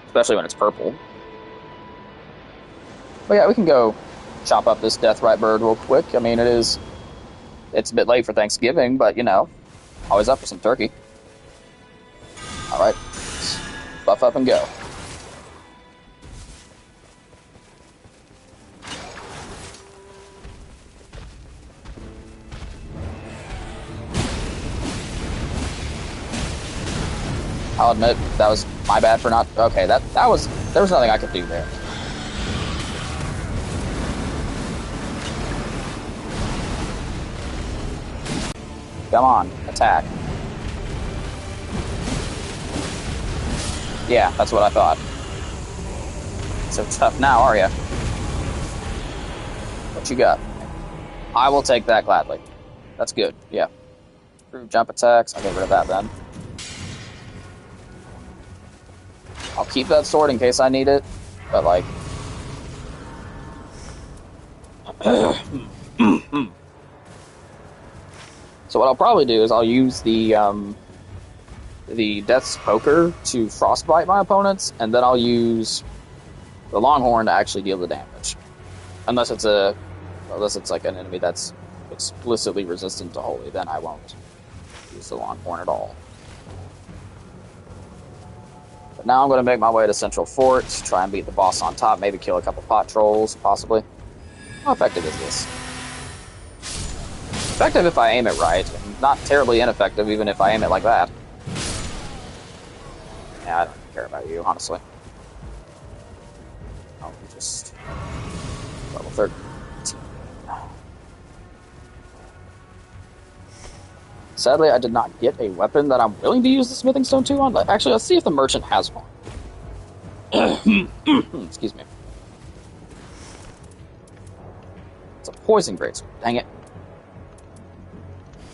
Especially when it's purple. But yeah, we can go chop up this Death Right Bird real quick. I mean, it's a bit late for Thanksgiving, but, you know, always up for some turkey. Alright, let's buff up and go. I'll admit that was my bad for not. Okay, that was there was nothing I could do there. Come on, attack. Yeah, that's what I thought. So tough now, are you? What you got? I will take that gladly. That's good. Yeah. Through jump attacks. I'll get rid of that then. I'll keep that sword in case I need it, but like. So what I'll probably do is I'll use the Death's Poker to frostbite my opponents, and then I'll use the Longhorn to actually deal the damage. Unless it's like an enemy that's explicitly resistant to Holy, then I won't use the Longhorn at all. But now I'm going to make my way to Central Fort, try and beat the boss on top, maybe kill a couple pot trolls, possibly. How effective is this? Effective if I aim it right, and not terribly ineffective even if I aim it like that. Yeah, I don't care about you, honestly. Oh, just level 13. Sadly, I did not get a weapon that I'm willing to use the Smithing Stone 2 on. Actually, let's see if the merchant has one. Excuse me. It's a poison greatsword. Dang it.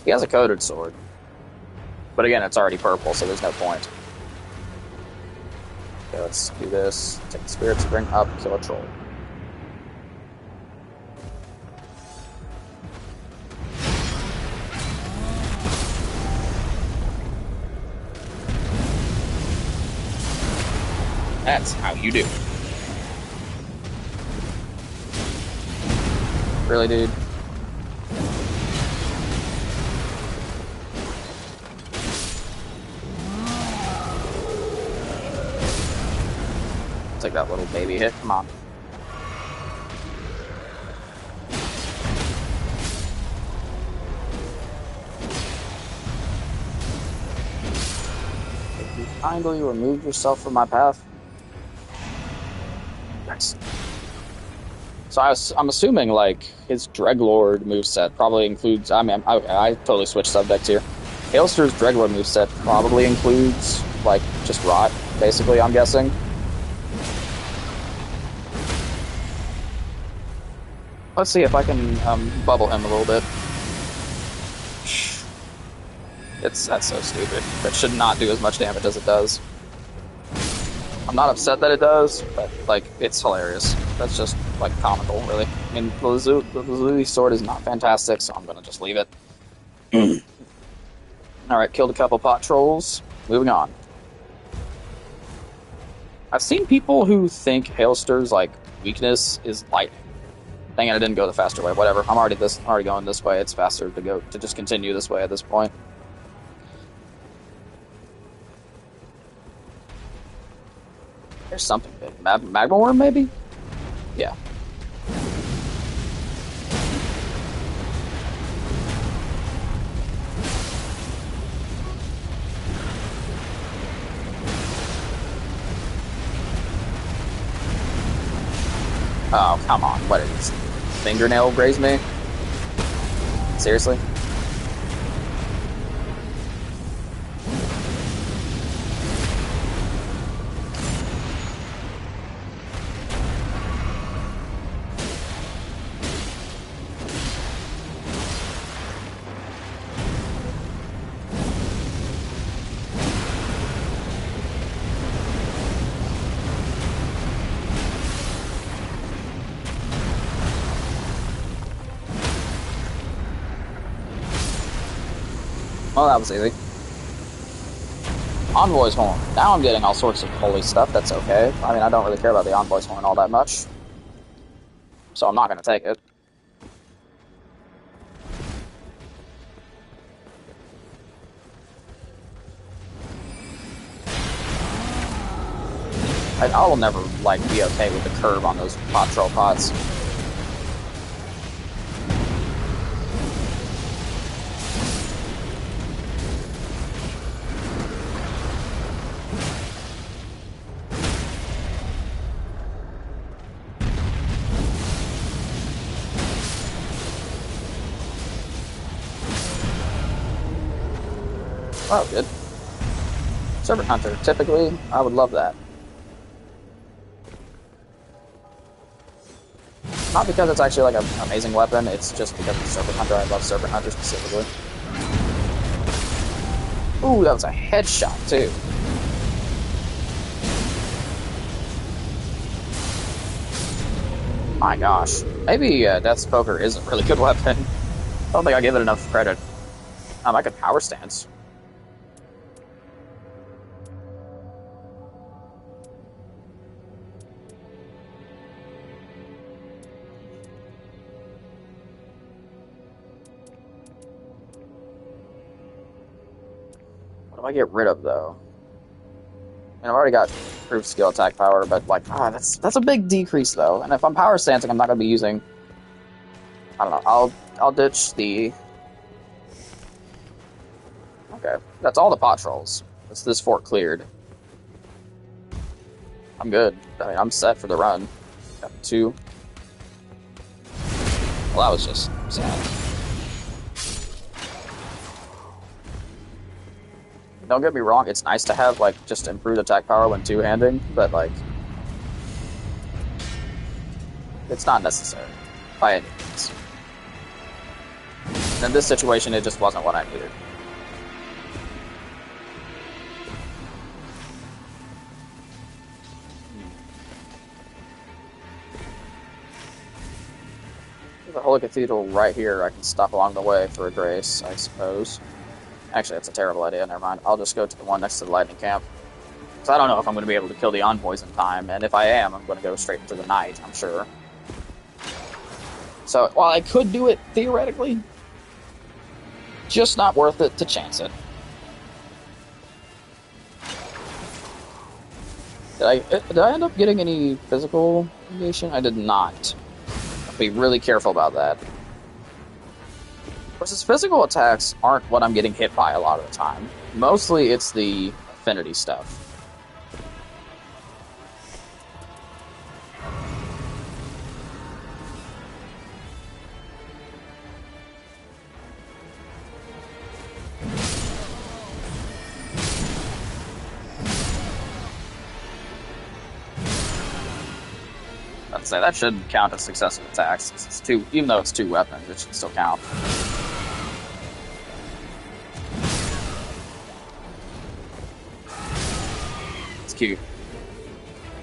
He has a coated sword. But again, it's already purple, so there's no point. Okay, let's do this. Take the spirits, bring up, kill a troll. That's how you do. Really, dude? Take that little baby hit. Come on. If you kindly remove yourself from my path. Nice. So I'm assuming like his Dreglord moveset probably includes. I mean, I totally switched subjects here. Hailster's Dreglord moveset probably includes like just rot, basically. I'm guessing. Let's see if I can bubble him a little bit. That's so stupid. That should not do as much damage as it does. I'm not upset that it does, but like it's hilarious. That's just like comical, really. I mean, the Lazuli sword is not fantastic, so I'm gonna just leave it. All right, killed a couple pot trolls. Moving on. I've seen people who think Hailster's like weakness is lightning. Dang it, I didn't go the faster way. Whatever. I'm already going this way. It's faster to just continue this way at this point. There's something big. Magma worm, maybe? Yeah. Oh, come on. What is this? Fingernail graze me? Seriously? Well, that was easy. Envoy's Horn. Now I'm getting all sorts of holy stuff. That's okay. I mean, I don't really care about the Envoy's Horn all that much. So I'm not going to take it. I will never, like, be okay with the curve on those pot troll pots. Oh, good. Serpent Hunter. Typically, I would love that. Not because it's actually like an amazing weapon, it's just because it's Serpent Hunter. I love Serpent Hunter specifically. Ooh, that was a headshot, too. My gosh. Maybe Death's Poker is a really good weapon. I don't think I give it enough credit. I could power stance. What do I get rid of, though? I mean, I've already got improved skill attack power, but like, that's a big decrease though. And if I'm power stancing, I'm not gonna be using. I don't know. I'll ditch the. Okay, that's all the pot trolls. That's this fort cleared. I'm good. I mean, I'm set for the run. Got 2. Well, that was just sad. Don't get me wrong, it's nice to have, like, just improved attack power when two-handing, but, like, it's not necessary by any means. And in this situation, it just wasn't what I needed. There's a holy cathedral right here. I can stop along the way for a grace, I suppose. Actually, that's a terrible idea. Never mind. I'll just go to the one next to the lightning camp. Because I don't know if I'm going to be able to kill the envoys in time, and if I am, I'm going to go straight into the night, I'm sure. So, while I could do it theoretically, just not worth it to chance it. Did I end up getting any physical negation? I did not. I'll be really careful about that. Versus physical attacks aren't what I'm getting hit by a lot of the time. Mostly it's the affinity stuff. I'd say that should count as successful attacks. It's 2, even though it's 2 weapons, it should still count. Cute.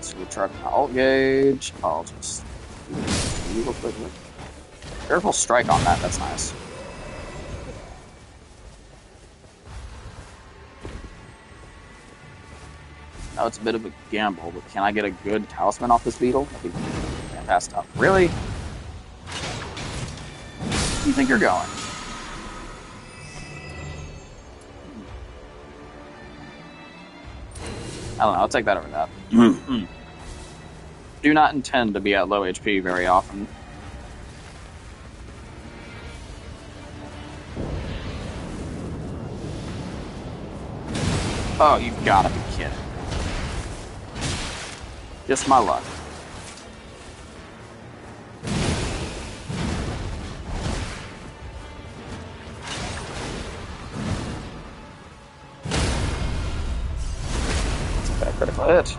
So we'll try my alt gauge. I'll just real quickly. Careful strike on that, that's nice. Now it's a bit of a gamble, but can I get a good talisman off this beetle? That'd be fantastic. Really? Where do you think you're going? I don't know, I'll take that over that. Do not intend to be at low HP very often. Oh, you've gotta be kidding. Just my luck. Critical hit.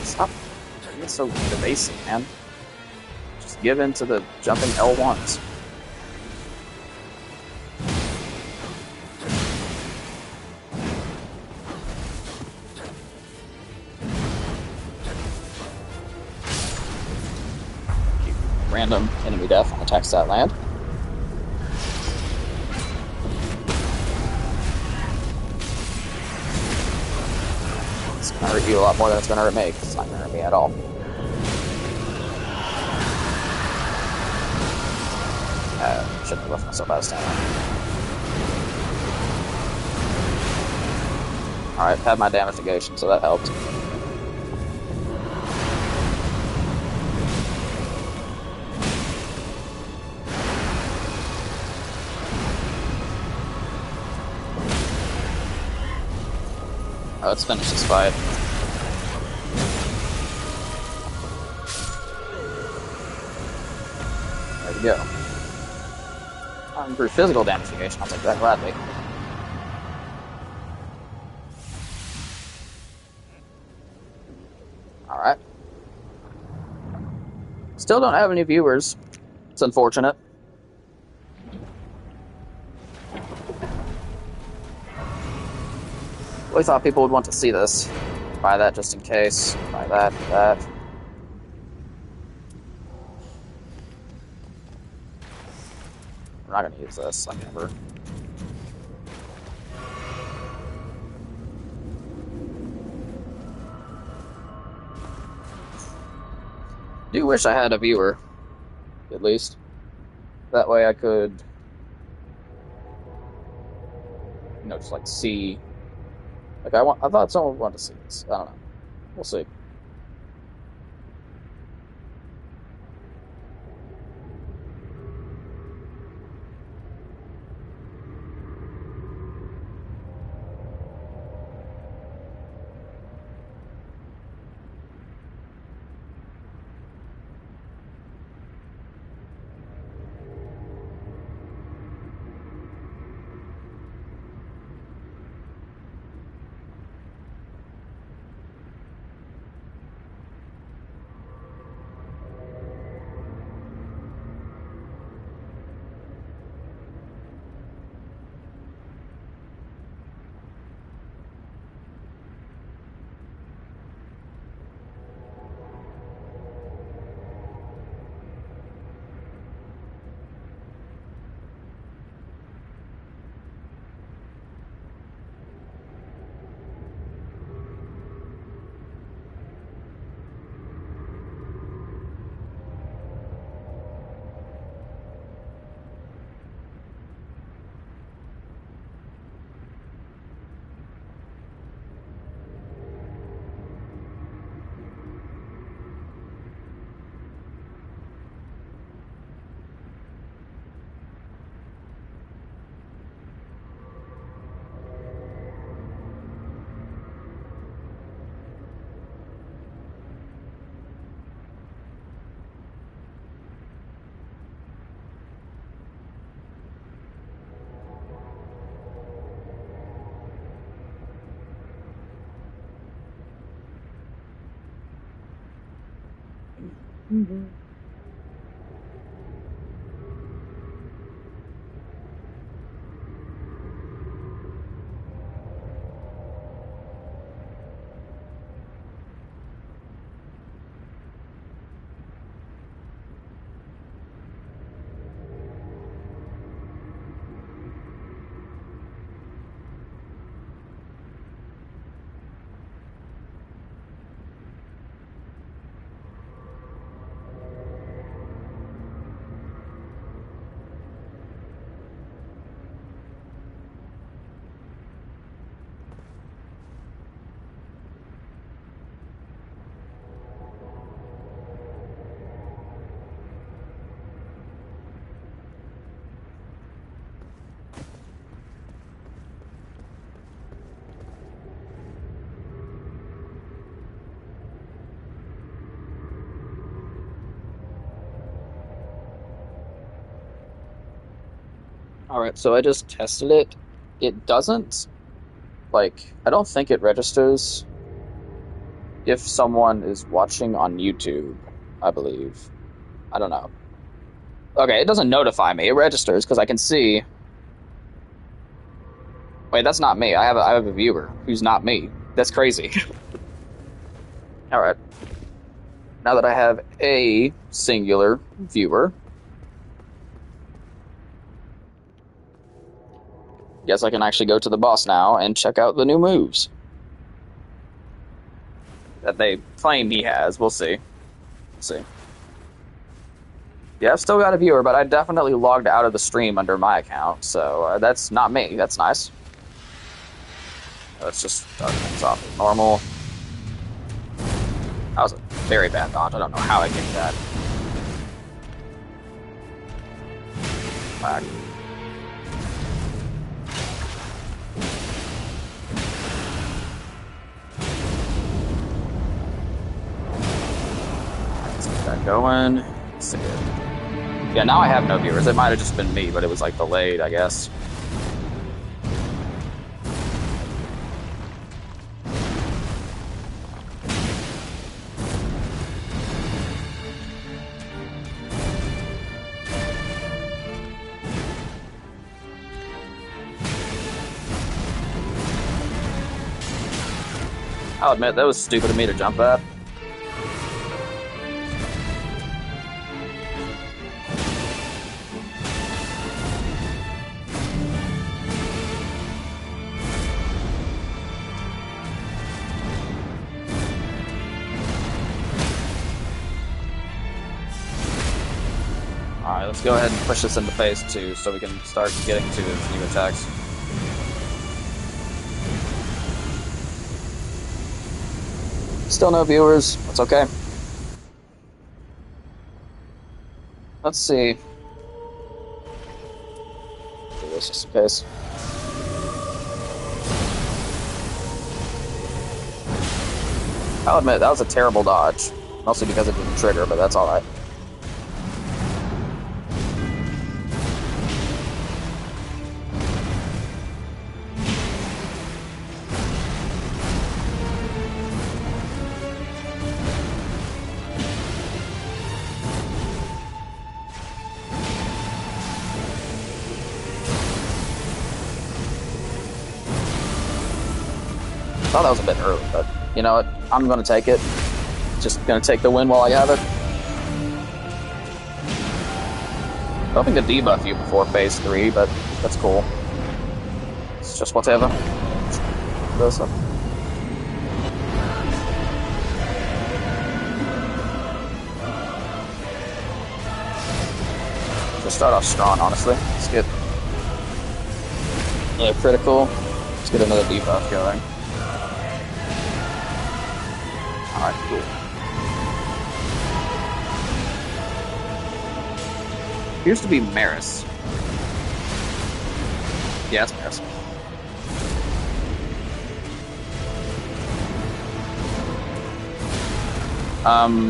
Stop being so evasive, man. Just give in to the jumping L1s. Random enemy death on attacks that land. It's gonna hurt you a lot more than it's gonna hurt me, because it's not gonna hurt me at all. Shouldn't have left myself out of stamina. Alright, had my damage negation, so that helped. Let's finish this fight. There we go. Improved physical damage negation. I'll take that gladly. Alright. Still don't have any viewers. It's unfortunate. Really thought people would want to see this. Buy that just in case. Buy that, that. I'm not gonna use this, like ever. Do wish I had a viewer, at least. That way I could, you know, just like see. Like I thought someone would want to see this. I don't know. We'll see. Mm-hmm. Alright, so I just tested it. It doesn't, like, I don't think it registers if someone is watching on YouTube, I believe. I don't know. Okay, it doesn't notify me. It registers because I can see. Wait, that's not me. I have a viewer who's not me. That's crazy. Alright. Now that I have a singular viewer, guess I can actually go to the boss now and check out the new moves that they claim he has. We'll see. We'll see. Yeah, I've still got a viewer, but I definitely logged out of the stream under my account, so that's not me. That's nice. Let's just start things off as normal. That was a very bad dodge. I don't know how I get that. Back. Going. Let's see it. Yeah, now I have no viewers. It might have just been me, but it was like delayed, I guess. I'll admit, that was stupid of me to jump at. Alright, let's go ahead and push this into phase 2 so we can start getting to his new attacks. Still no viewers. That's okay. Let's see. Do this just in case. I'll admit, that was a terrible dodge. Mostly because it didn't trigger, but that's alright. I thought that was a bit early, but you know what? I'm going to take it. Just going to take the win while I have it. Hoping to debuff you before phase 3, but that's cool. It's just whatever. Just start off strong, honestly. Let's get another critical. Let's get another debuff going. Alright, cool. Appears to be Maris. Yeah, it's Maris.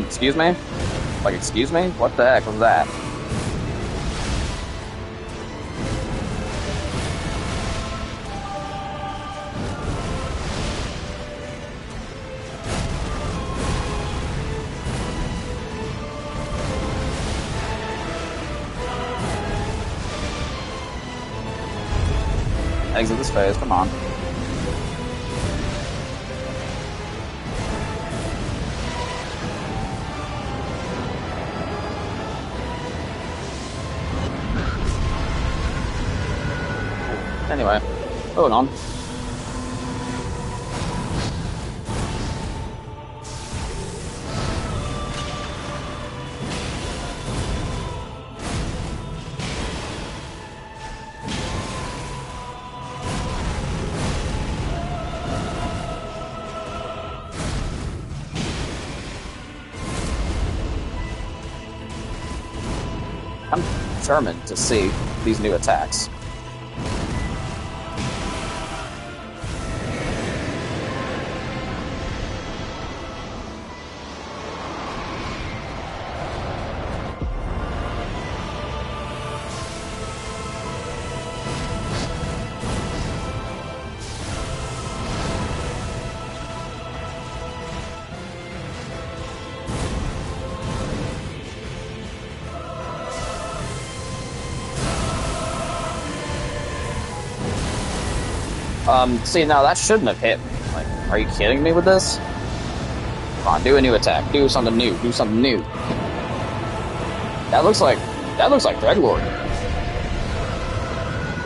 Excuse me? Like, excuse me? What the heck was that? Exit this phase, come on. Anyway, moving on. I'm determined to see these new attacks. See, now that shouldn't have hit me. Like, are you kidding me with this? Come on, do a new attack. Do something new. Do something new. That looks like Dreadlord.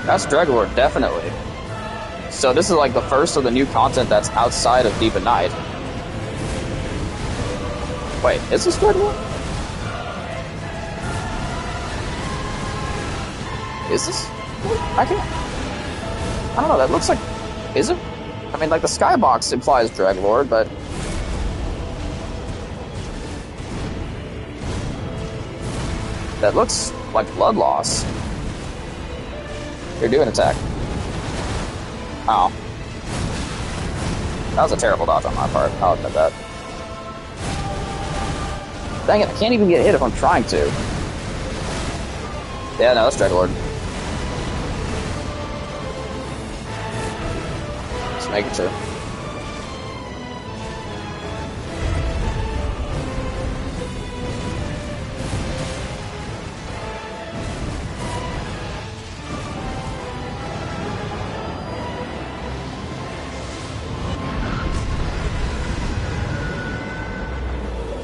That's Dreadlord, definitely. So this is like the first of the new content that's outside of Deep of Night. Wait, is this Dreadlord? Is this? I don't know, that looks like... Is it? I mean, like, the skybox implies Dreadlord, but... That looks like Blood Loss. Here, do an attack. Oh. That was a terrible dodge on my part, I'll admit that. Dang it, I can't even get hit if I'm trying to. Yeah, no, that's Dreadlord. Just making sure.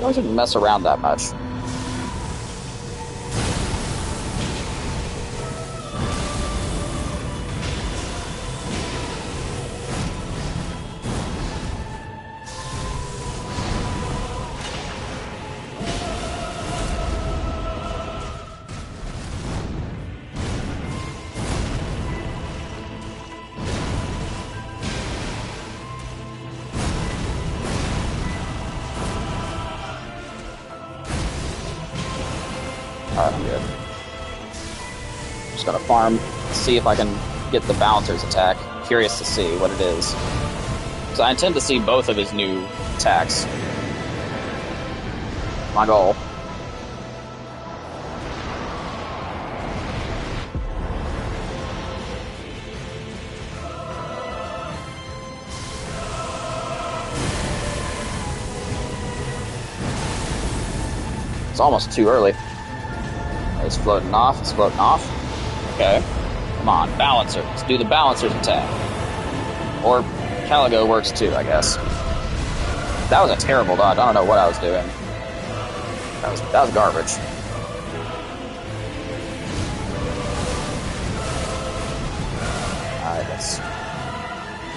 I shouldn't mess around that much. Alright, I'm good. I'm just gonna farm, see if I can get the Balancer's attack. Curious to see what it is. So I intend to see both of his new attacks. My goal. It's almost too early. It's floating off, it's floating off. Okay. Come on, Balancer. Let's do the Balancer's attack. Or Caligo works too, I guess. That was a terrible dodge. I don't know what I was doing. That was garbage. Alright, let's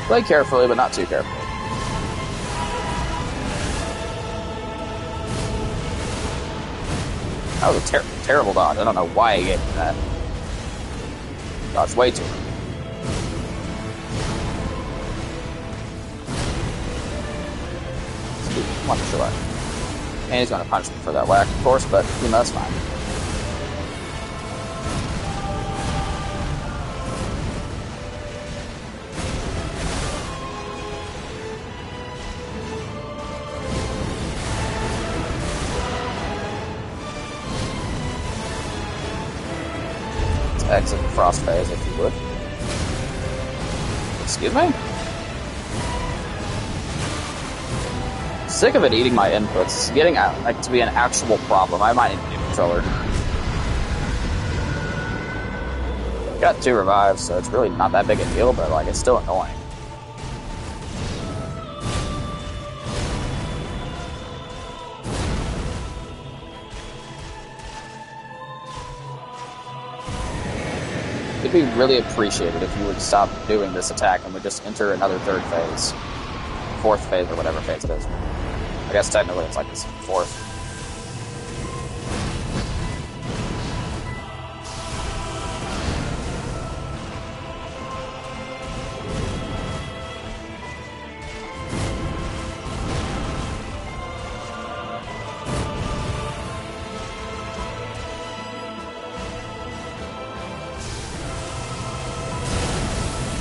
play carefully, but not too carefully. That was a terrible dodge. I don't know why he gave me that. Dodged way too early. One sure. And he's going to punch me for that whack, of course, but, you know, that's fine. Exit the frost phase, if you would. Excuse me? Sick of it eating my inputs. It's getting like to be an actual problem. I might need a new controller. Got 2 revives, so it's really not that big a deal, but like it's still annoying. It'd be really appreciated if you would stop doing this attack and would just enter another 3rd phase. 4th phase, or whatever phase it is. I guess technically it's like this 4th.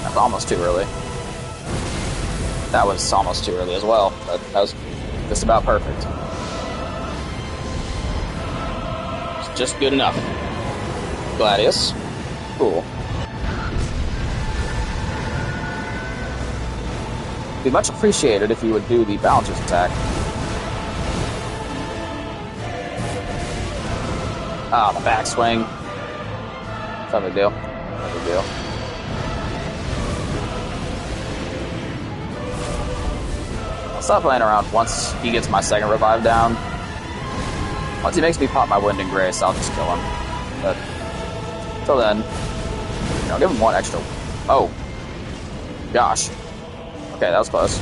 That's almost too early. That was almost too early as well, but that was just about perfect. It's just good enough. Gladius. Cool. It'd be much appreciated if you would do the Balancer's attack. Ah, the backswing. It's no big deal. No big deal. Stop playing around once he gets my 2nd revive down. Once he makes me pop my Wind and Grace, I'll just kill him. But until then, you know, give him 1 extra. Oh. Gosh. Okay, that was close.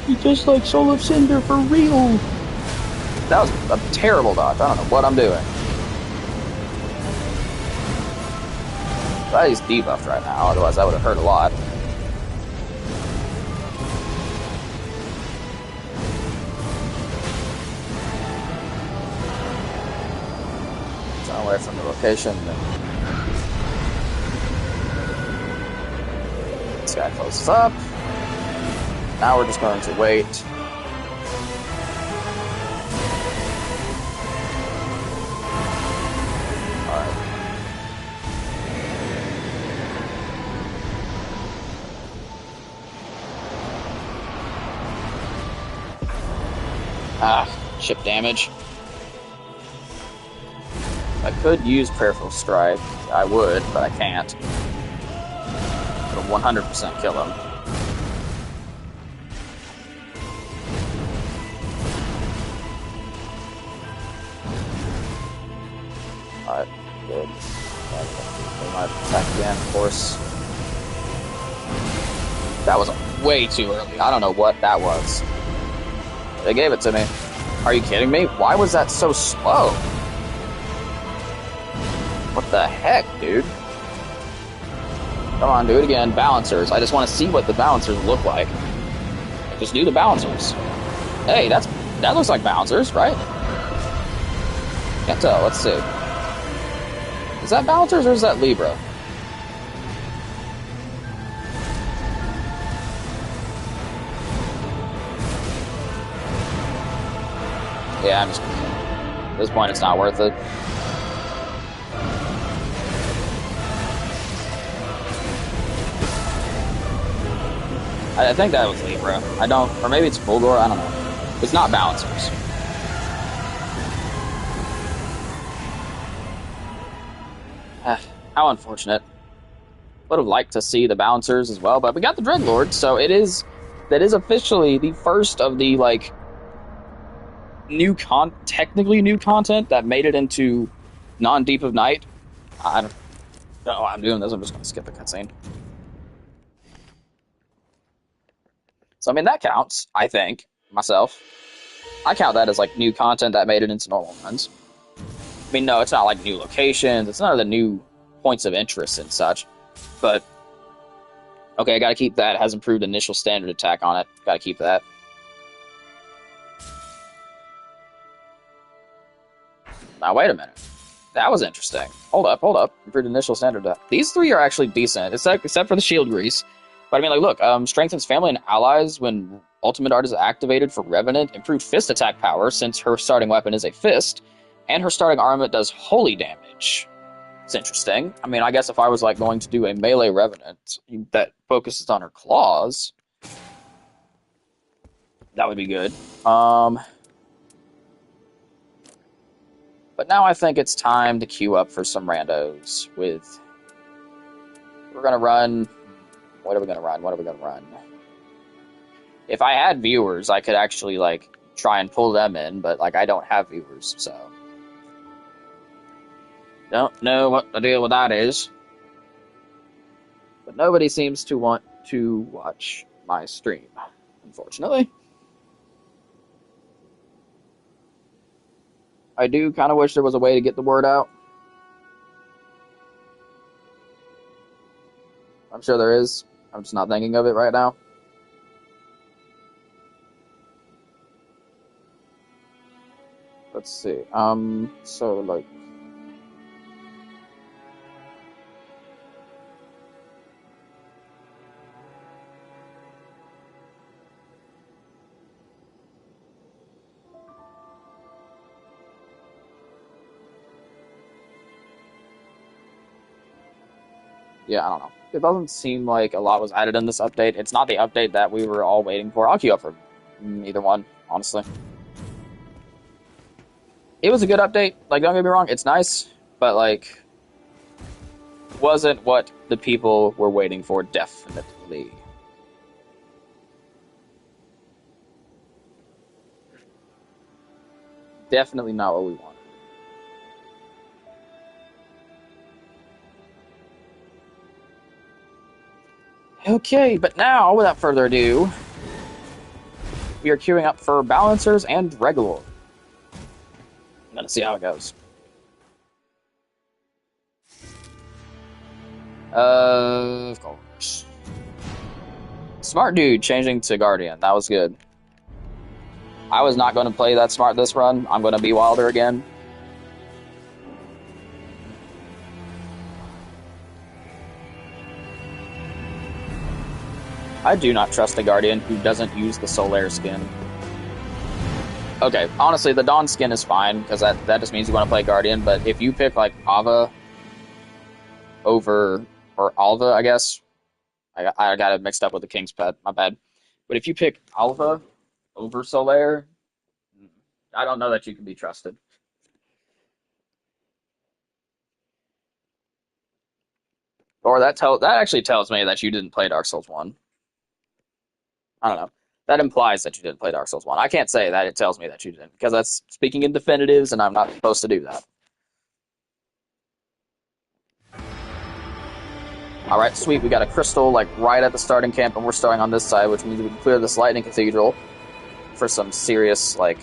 He just like Soul of Cinder for real. That was a terrible dodge. I don't know what I'm doing. He's debuffed right now, otherwise that would have hurt a lot. Turn away from the location. This guy closes up. now we're just going to wait. Alright. Ship damage. I could use Prayerful Strike. I would, but I can't. It'll 100% kill him. Alright, good. They might attack again, of course. That was way too early. I don't know what that was. They gave it to me. Are you kidding me? Why was that so slow? What the heck, dude? Come on, do it again. Balancers. I just want to see what the balancers look like. Just do the balancers. Hey, that looks like balancers, right? Can't tell. Let's see. Is that balancers or is that Libra? Yeah, I'm just... At this point, it's not worth it. I think that was Libra. I don't... Or maybe it's Fulgor, I don't know. It's not balancers. How unfortunate. Would have liked to see the balancers as well, but we got the Dreadlord, so it is... That is officially the first of the, like... technically new content that made it into non-Deep of Night. I don't know why I'm doing this. I'm just going to skip the cutscene. So, I mean, that counts, I think, myself. I count that as, like, new content that made it into normal runs. I mean, no, it's not, like, new locations. It's none of the new points of interest and such. But, okay, I gotta keep that. It has improved initial standard attack on it. Gotta keep that. Now, wait a minute. That was interesting. Hold up. Improved initial standard attack. These three are actually decent, except for the shield grease. But I mean, like, look, strengthens family and allies when Ultimate Art is activated for Revenant. Improved fist attack power, since her starting weapon is a fist. And her starting armament does holy damage. It's interesting. I mean, I guess if I was, like, going to do a melee Revenant that focuses on her claws, that would be good. But now I think it's time to queue up for some randos with... We're gonna run... What are we gonna run? If I had viewers, I could actually, like, try and pull them in, but, like, I don't have viewers, so... Don't know what the deal with that is. But nobody seems to want to watch my stream, unfortunately. I do kind of wish there was a way to get the word out. I'm sure there is. I'm just not thinking of it right now. Let's see. So, like... Yeah, I don't know. It doesn't seem like a lot was added in this update. It's not the update that we were all waiting for. I'll queue up for either one, honestly. It was a good update. Like, don't get me wrong, it's nice, but, like, wasn't what the people were waiting for, definitely. Definitely not what we wanted. Okay, but now, without further ado, we are queuing up for Balancers and Dreadlord. I'm gonna see how it goes. Of course. Smart dude changing to Guardian. That was good. I was not going to play that smart this run. I'm going to be Wilder again. I do not trust a Guardian who doesn't use the Solaire skin. Okay, honestly, the Dawn skin is fine, because that just means you want to play Guardian, but if you pick, like, Ava over... or Alva, I guess. I got it mixed up with the King's Pet, my bad. But if you pick Alva over Solaire, I don't know that you can be trusted. Or that actually tells me that you didn't play Dark Souls 1. I don't know. That implies that you didn't play Dark Souls 1. I can't say that, it tells me that you didn't, because that's speaking in definitives, and I'm not supposed to do that. Alright, sweet, we got a crystal, like, right at the starting camp, and we're starting on this side, which means we can clear this Lightning Cathedral for some serious, like...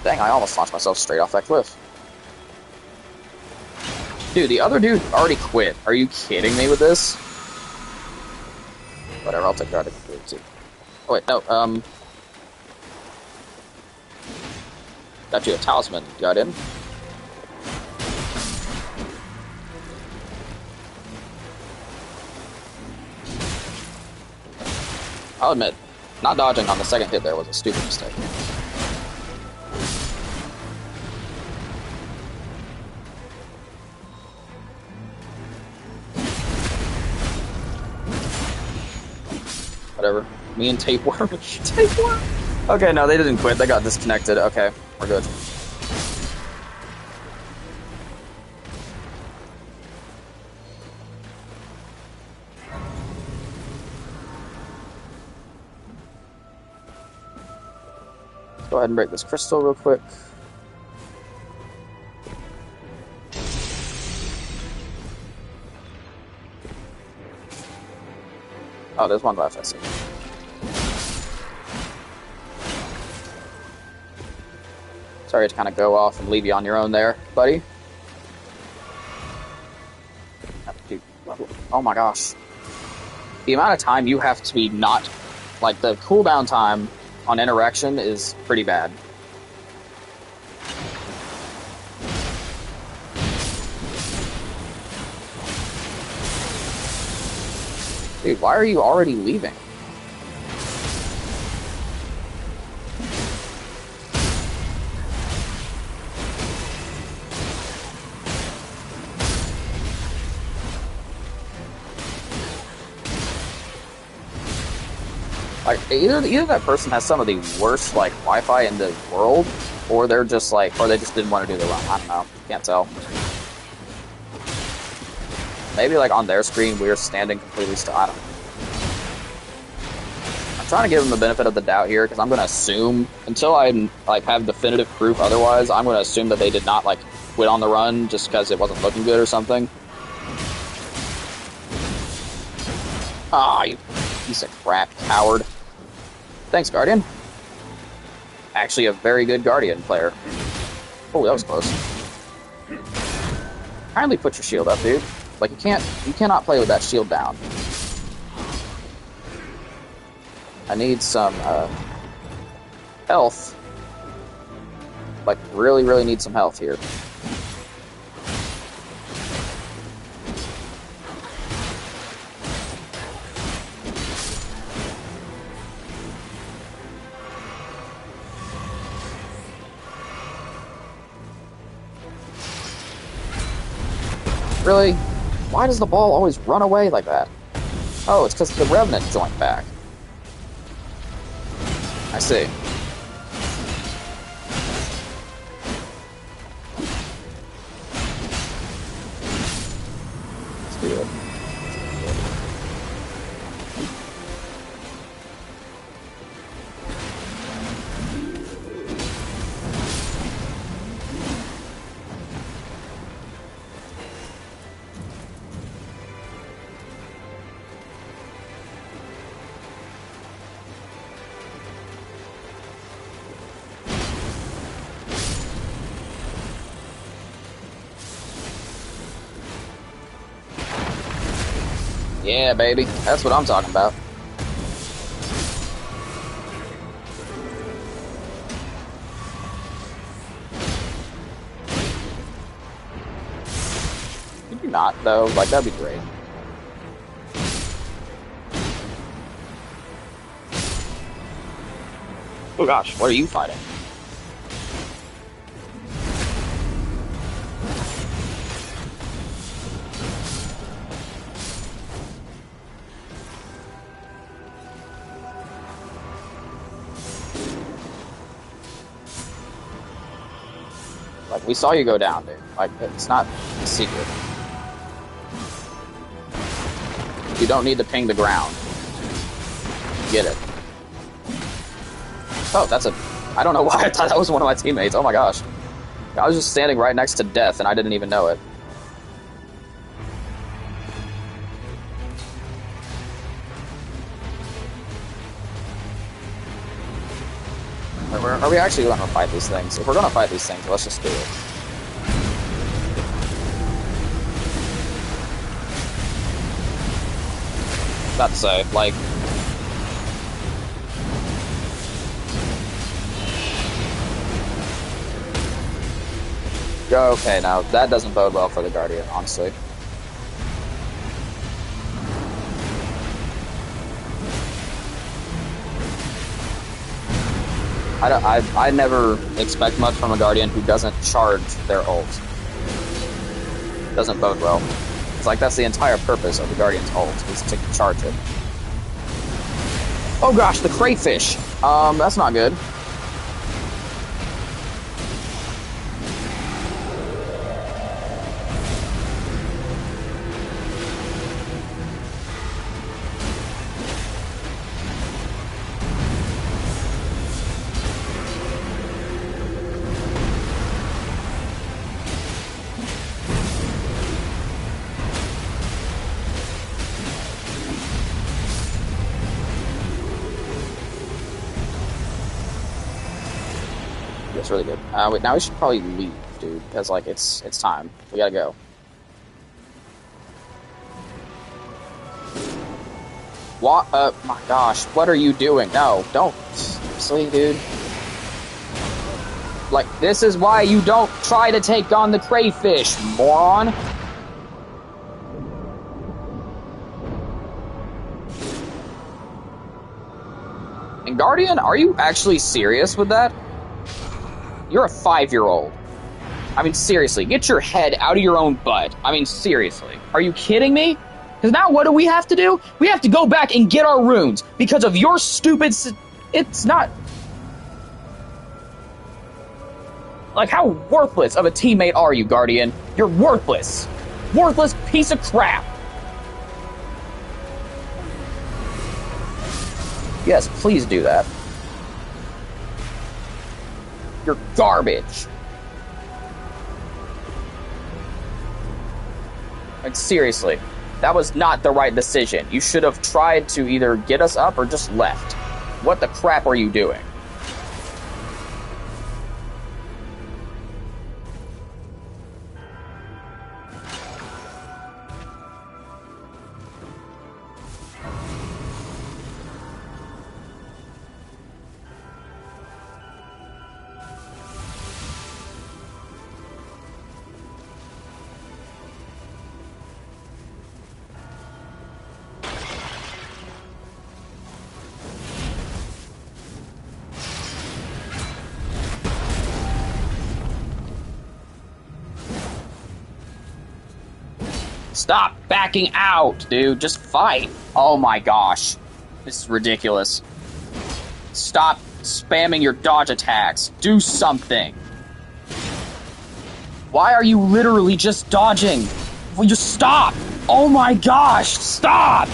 Dang, I almost launched myself straight off that cliff. Dude, the other dude already quit. Are you kidding me with this? Whatever, I'll take Guardian too. Oh wait, no, got you a talisman, Guardian. I'll admit, not dodging on the second hit there was a stupid mistake. Whatever. Me and Tapeworm. Tapeworm! Okay, no, they didn't quit. They got disconnected. Okay, we're good. Go ahead and break this crystal real quick. Oh, there's one left, I see. Sorry to kind of go off and leave you on your own there, buddy. Dude, oh my gosh. The amount of time you have to be not... Like, the cooldown time on interaction is pretty bad. Dude, why are you already leaving? Like, either that person has some of the worst, like, Wi-Fi in the world, or they're just, like, or they just didn't want to do the run. I don't know. Can't tell. Maybe, like, on their screen, we're standing completely still. I don't know. I'm trying to give them the benefit of the doubt here, because I'm going to assume, until I, like, have definitive proof otherwise, I'm going to assume that they did not, like, quit on the run just because it wasn't looking good or something. Ah, you piece of crap, coward. Thanks, Guardian. Actually, a very good Guardian player. Oh, that was close. Kindly put your shield up, dude. Like, you cannot play with that shield down. I need some, health. Like, really, really need some health here. Really? Why does the ball always run away like that? Oh, it's because the Revenant joined back. I see. Let's do it. Yeah, baby. That's what I'm talking about. Could you not, though? Like, that'd be great. Oh gosh, what are you fighting? Like, we saw you go down, dude. Like, it's not a secret. You don't need to ping the ground. Get it. Oh, that's a... I don't know why I thought that was one of my teammates. Oh my gosh. I was just standing right next to death, and I didn't even know it. Are we actually going to fight these things? If we're going to fight these things, let's just do it. About to say, like... Okay, now, that doesn't bode well for the Guardian, honestly. I never expect much from a Guardian who doesn't charge their ult. Doesn't bode well. It's like that's the entire purpose of the Guardian's ult, is to charge it. Oh gosh, the crayfish! That's not good. It's really good. Wait, now we should probably leave, dude, because like it's time. We gotta go. What? My gosh, what are you doing? No, don't. Seriously, dude. Like, this is why you don't try to take on the crayfish, moron. And Guardian, are you actually serious with that? You're a 5-year-old. I mean, seriously, get your head out of your own butt. I mean, seriously. Are you kidding me? Because now what do we have to do? We have to go back and get our runes because of your stupid... It's not... Like, how worthless of a teammate are you, Guardian? You're worthless. Worthless piece of crap. Yes, please do that. You're garbage. Like, seriously, that was not the right decision. You should have tried to either get us up or just left. What the crap are you doing? Stop backing out, dude. Just fight. Oh my gosh. This is ridiculous. Stop spamming your dodge attacks. Do something. Why are you literally just dodging? Will you stop? Oh my gosh. Stop.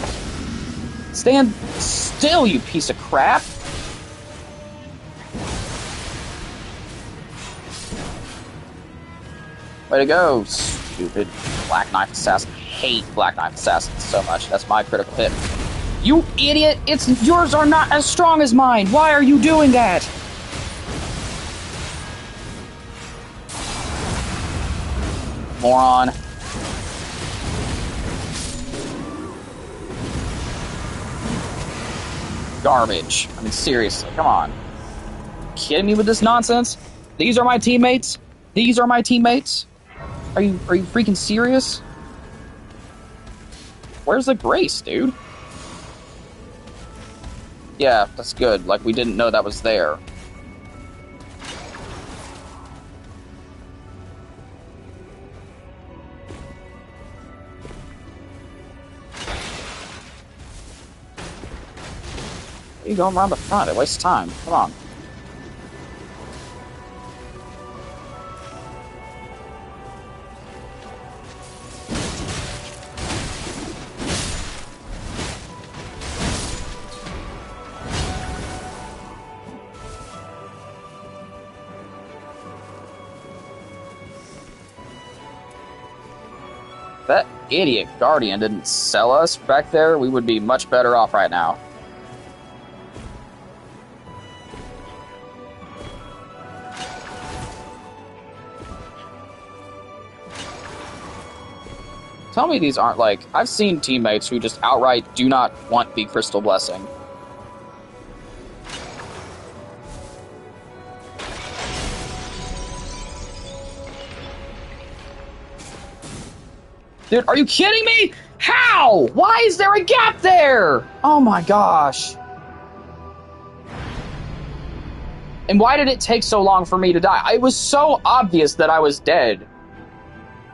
Stand still, you piece of crap. Way to go, stupid Black Knife Assassin. I hate Black Knife Assassins so much. That's my critical hit. You idiot! Yours are not as strong as mine! Why are you doing that? Moron. Garbage. I mean, seriously, come on. Kidding me with this nonsense? These are my teammates? These are my teammates? Are you freaking serious? Where's the grace, dude? Yeah, that's good. Like, we didn't know that was there. You going around the front? It wastes time. Come on. That idiot Guardian didn't sell us back there, we would be much better off right now. Tell me these aren't like... I've seen teammates who just outright do not want the Crystal Blessing. Dude, are you kidding me? How? Why is there a gap there? Oh my gosh. And why did it take so long for me to die? It was so obvious that I was dead.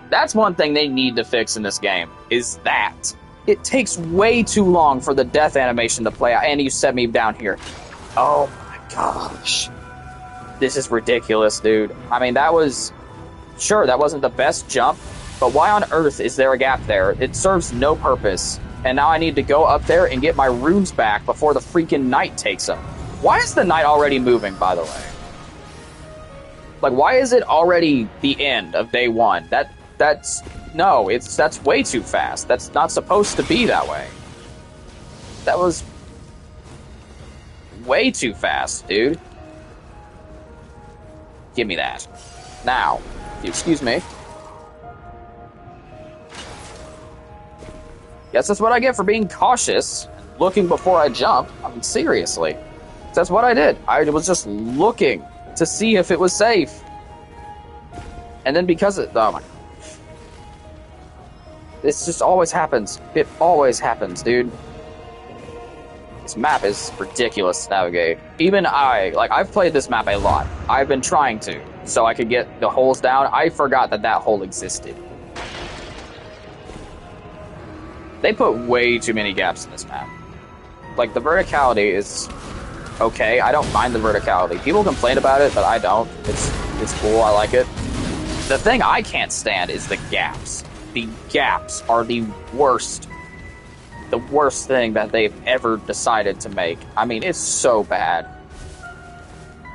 That's one thing they need to fix in this game, is that. It takes way too long for the death animation to play out, and you set me down here. Oh my gosh. This is ridiculous, dude. I mean, that was... Sure, that wasn't the best jump, but why on earth is there a gap there? It serves no purpose. And now I need to go up there and get my runes back before the freaking knight takes them. Why is the knight already moving, by the way? Like, why is it already the end of day one? That's way too fast. That's not supposed to be that way. That was way too fast, dude. Give me that. Now, if you excuse me. Guess that's what I get for being cautious, looking before I jump. I mean, seriously. That's what I did. I was just looking to see if it was safe. And then because it... Oh my... This just always happens. It always happens, dude. This map is ridiculous to navigate. Even I've played this map a lot. I've been trying to, so I could get the holes down. I forgot that that hole existed. They put way too many gaps in this map. Like, the verticality is okay. I don't mind the verticality. People complain about it, but I don't. It's cool. I like it. The thing I can't stand is the gaps. The gaps are the worst thing that they've ever decided to make. I mean, it's so bad.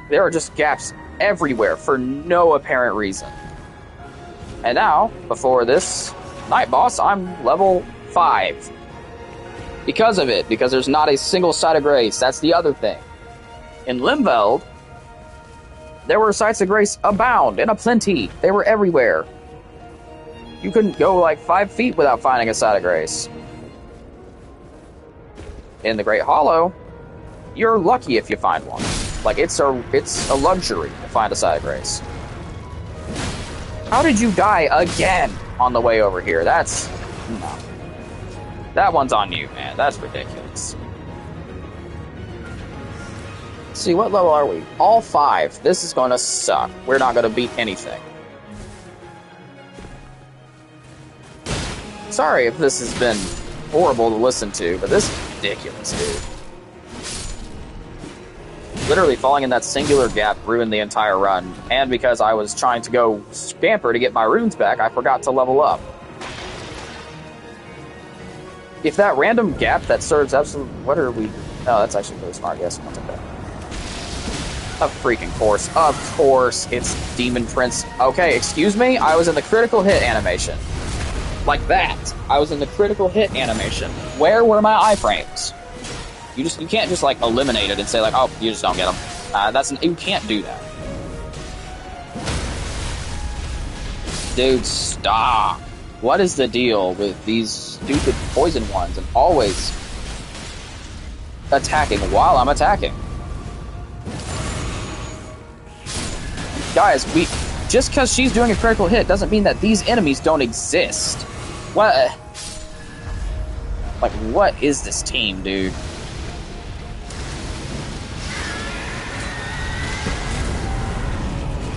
There are just gaps everywhere for no apparent reason. And now, before this night boss, I'm level 5. Because of it, because there's not a single site of grace. That's the other thing. In Limveld, there were sites of grace abound and aplenty. They were everywhere. You couldn't go like 5 feet without finding a site of grace. In the Great Hollow, you're lucky if you find one. Like, it's a luxury to find a site of grace. How did you die again on the way over here? That's... no. That one's on you, man. That's ridiculous. Let's see, what level are we? All 5. This is gonna suck. We're not gonna beat anything. Sorry if this has been horrible to listen to, but this is ridiculous, dude. Literally falling in that singular gap ruined the entire run, and because I was trying to go scamper to get my runes back, I forgot to level up. If that random gap that serves absolute... What are we... Oh, that's actually really smart, yes. I'll take that. Of freaking course. Of course, it's Demon Prince. Okay, excuse me? I was in the critical hit animation. Like that. I was in the critical hit animation. Where were my iframes? You can't just like eliminate it and say like, oh, you just don't get them. You can't do that. Dude, stop. What is the deal with these stupid poison ones and always attacking while I'm attacking? Guys, just because she's doing a critical hit doesn't mean that these enemies don't exist. What? Like, what is this team, dude?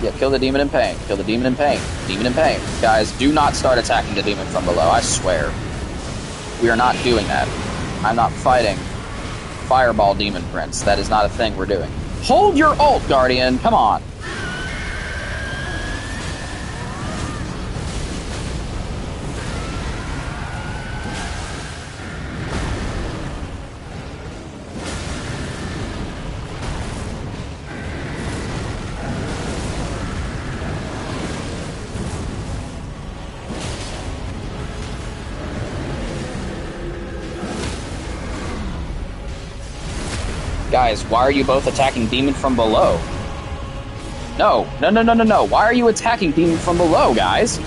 Yeah, kill the demon in pain. Kill the demon in pain. Demon in pain. Guys, do not start attacking the demon from below, I swear. We are not doing that. I'm not fighting Fireball Demon Prince. That is not a thing we're doing. Hold your ult, Guardian! Come on! Guys, why are you both attacking Demon from below? No. Why are you attacking Demon from below, guys?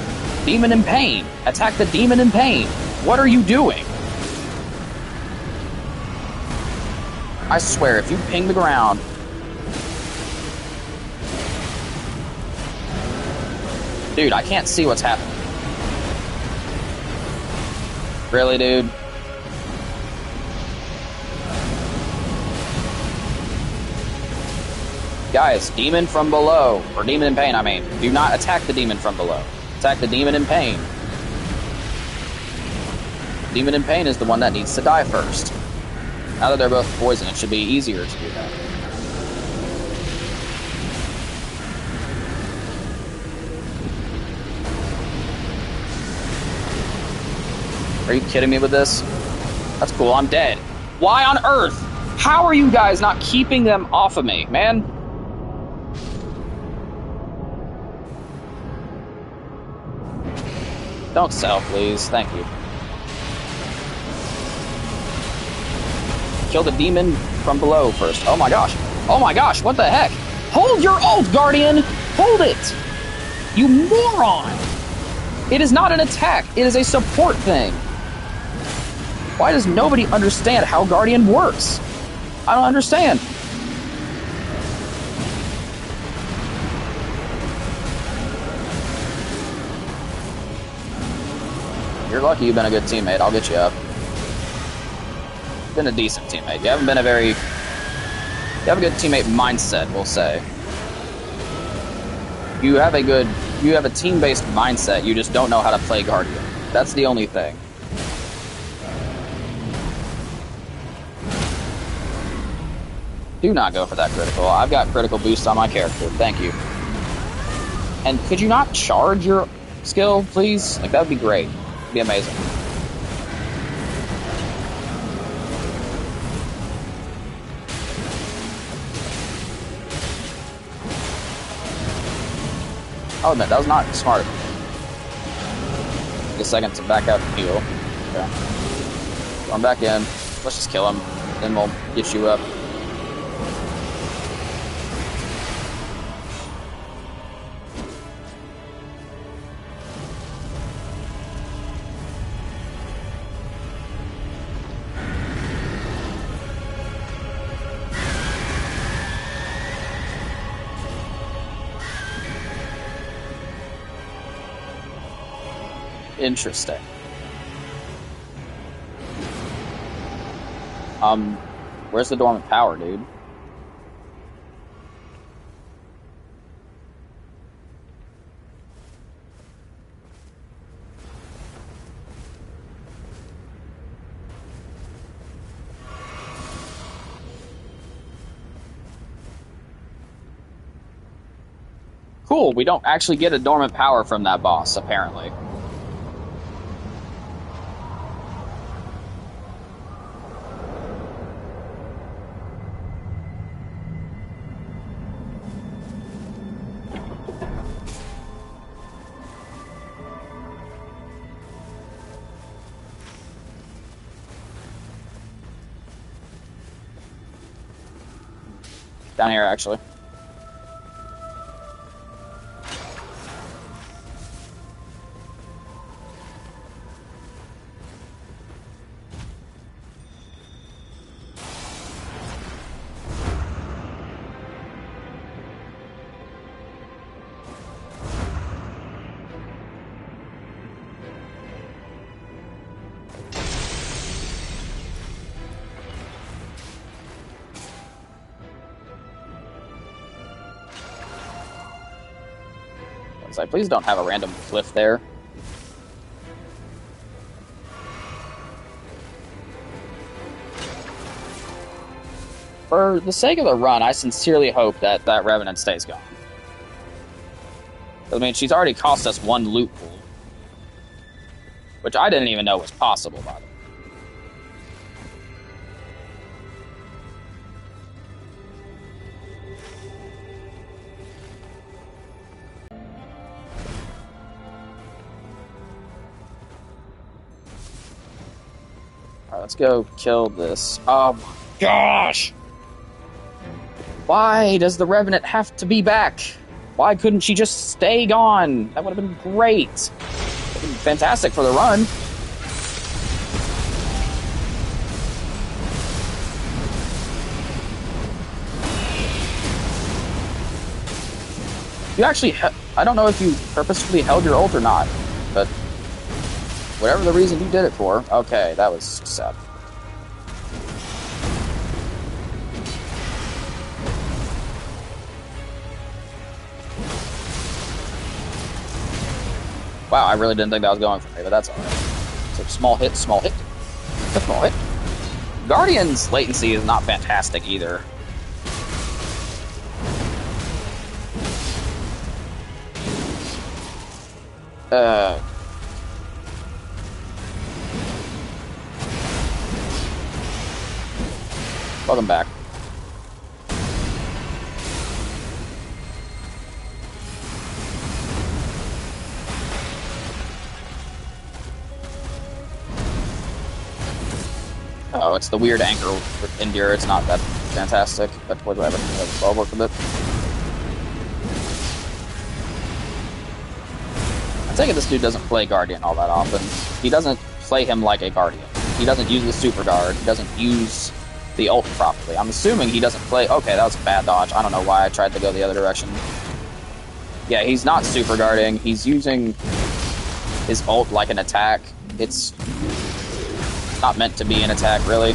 Demon in pain. Attack the Demon in pain. What are you doing? I swear, if you ping the ground... Dude, I can't see what's happening. Really, dude? Guys, Demon from below, or Demon in pain, I mean. Do not attack the Demon from below. Attack the Demon in pain. Demon in pain is the one that needs to die first. Now that they're both poison, it should be easier to do that. Are you kidding me with this? That's cool, I'm dead. Why on earth? How are you guys not keeping them off of me, man? Don't sell, please. Thank you. Kill the Demon from below first. Oh my gosh. Oh my gosh, what the heck? Hold your ult, Guardian! Hold it! You moron! It is not an attack. It is a support thing. Why does nobody understand how Guardian works? I don't understand. You're lucky you've been a good teammate. I'll get you up. Been a decent teammate. You haven't been a very... You have a good teammate mindset, we'll say. You have a team-based mindset. You just don't know how to play Guardian. That's the only thing. Do not go for that critical. I've got critical boost on my character. Thank you. And could you not charge your skill, please? Like, that would be great. Be amazing. I'll admit, that was not smart. Take a second to back out and heal. Okay. Going back in. Let's just kill him. Then we'll get you up. Interesting. Where's the dormant power, dude? Cool, we don't actually get a dormant power from that boss, apparently. Down here, actually. Like, please don't have a random cliff there. For the sake of the run, I sincerely hope that that Revenant stays gone. I mean, she's already cost us one loot pool. Which I didn't even know was possible, by the way. Alright, let's go kill this. Oh my gosh! Why does the Revenant have to be back? Why couldn't she just stay gone? That would have been great. Would have been fantastic for the run. You actually, I don't know if you purposefully held your ult or not, but whatever the reason you did it for, okay, that was sad. Wow, I really didn't think that was going for me, but that's alright. So small hit, small hit. A small hit. Guardian's latency is not fantastic either. Welcome back. Oh, it's the weird anchor with Endure. It's not that fantastic, but whatever. I'll work with it. I take it this dude doesn't play Guardian all that often. He doesn't play him like a Guardian. He doesn't use the Super Guard. He doesn't use the ult properly. I'm assuming he doesn't play... Okay, that was a bad dodge. I don't know why I tried to go the other direction. Yeah, he's not Super Guarding. He's using his ult like an attack. It's not meant to be an attack, really.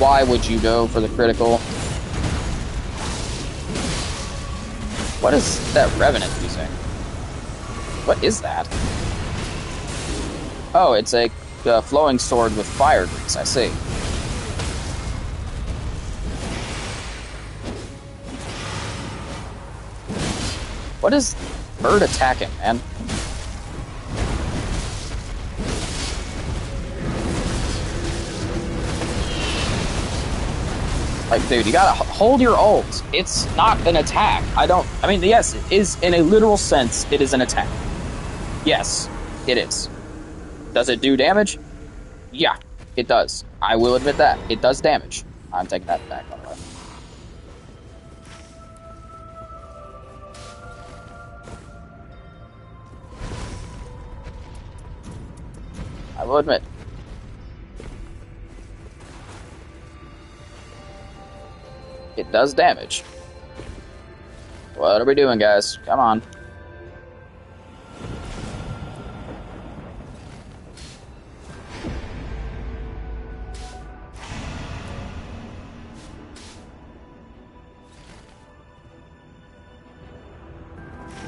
Why would you go for the critical? What is that Revenant using? What is that? Oh, it's a flowing sword with fire grease, I see. What is bird attacking, man? Like, dude, you gotta hold your ult. It's not an attack. I mean, yes, it is, in a literal sense, it is an attack. Yes, it is. Does it do damage? Yeah, it does. I will admit that. It does damage. I'm taking that back, by the way. I will admit. It does damage. What are we doing, guys? Come on.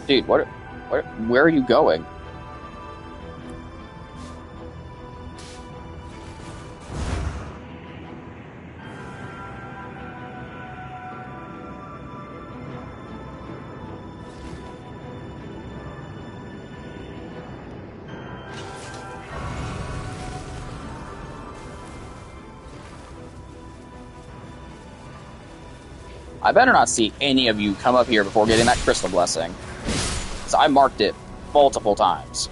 Dude, where are you going? I better not see any of you come up here before getting that crystal blessing. Because I marked it multiple times.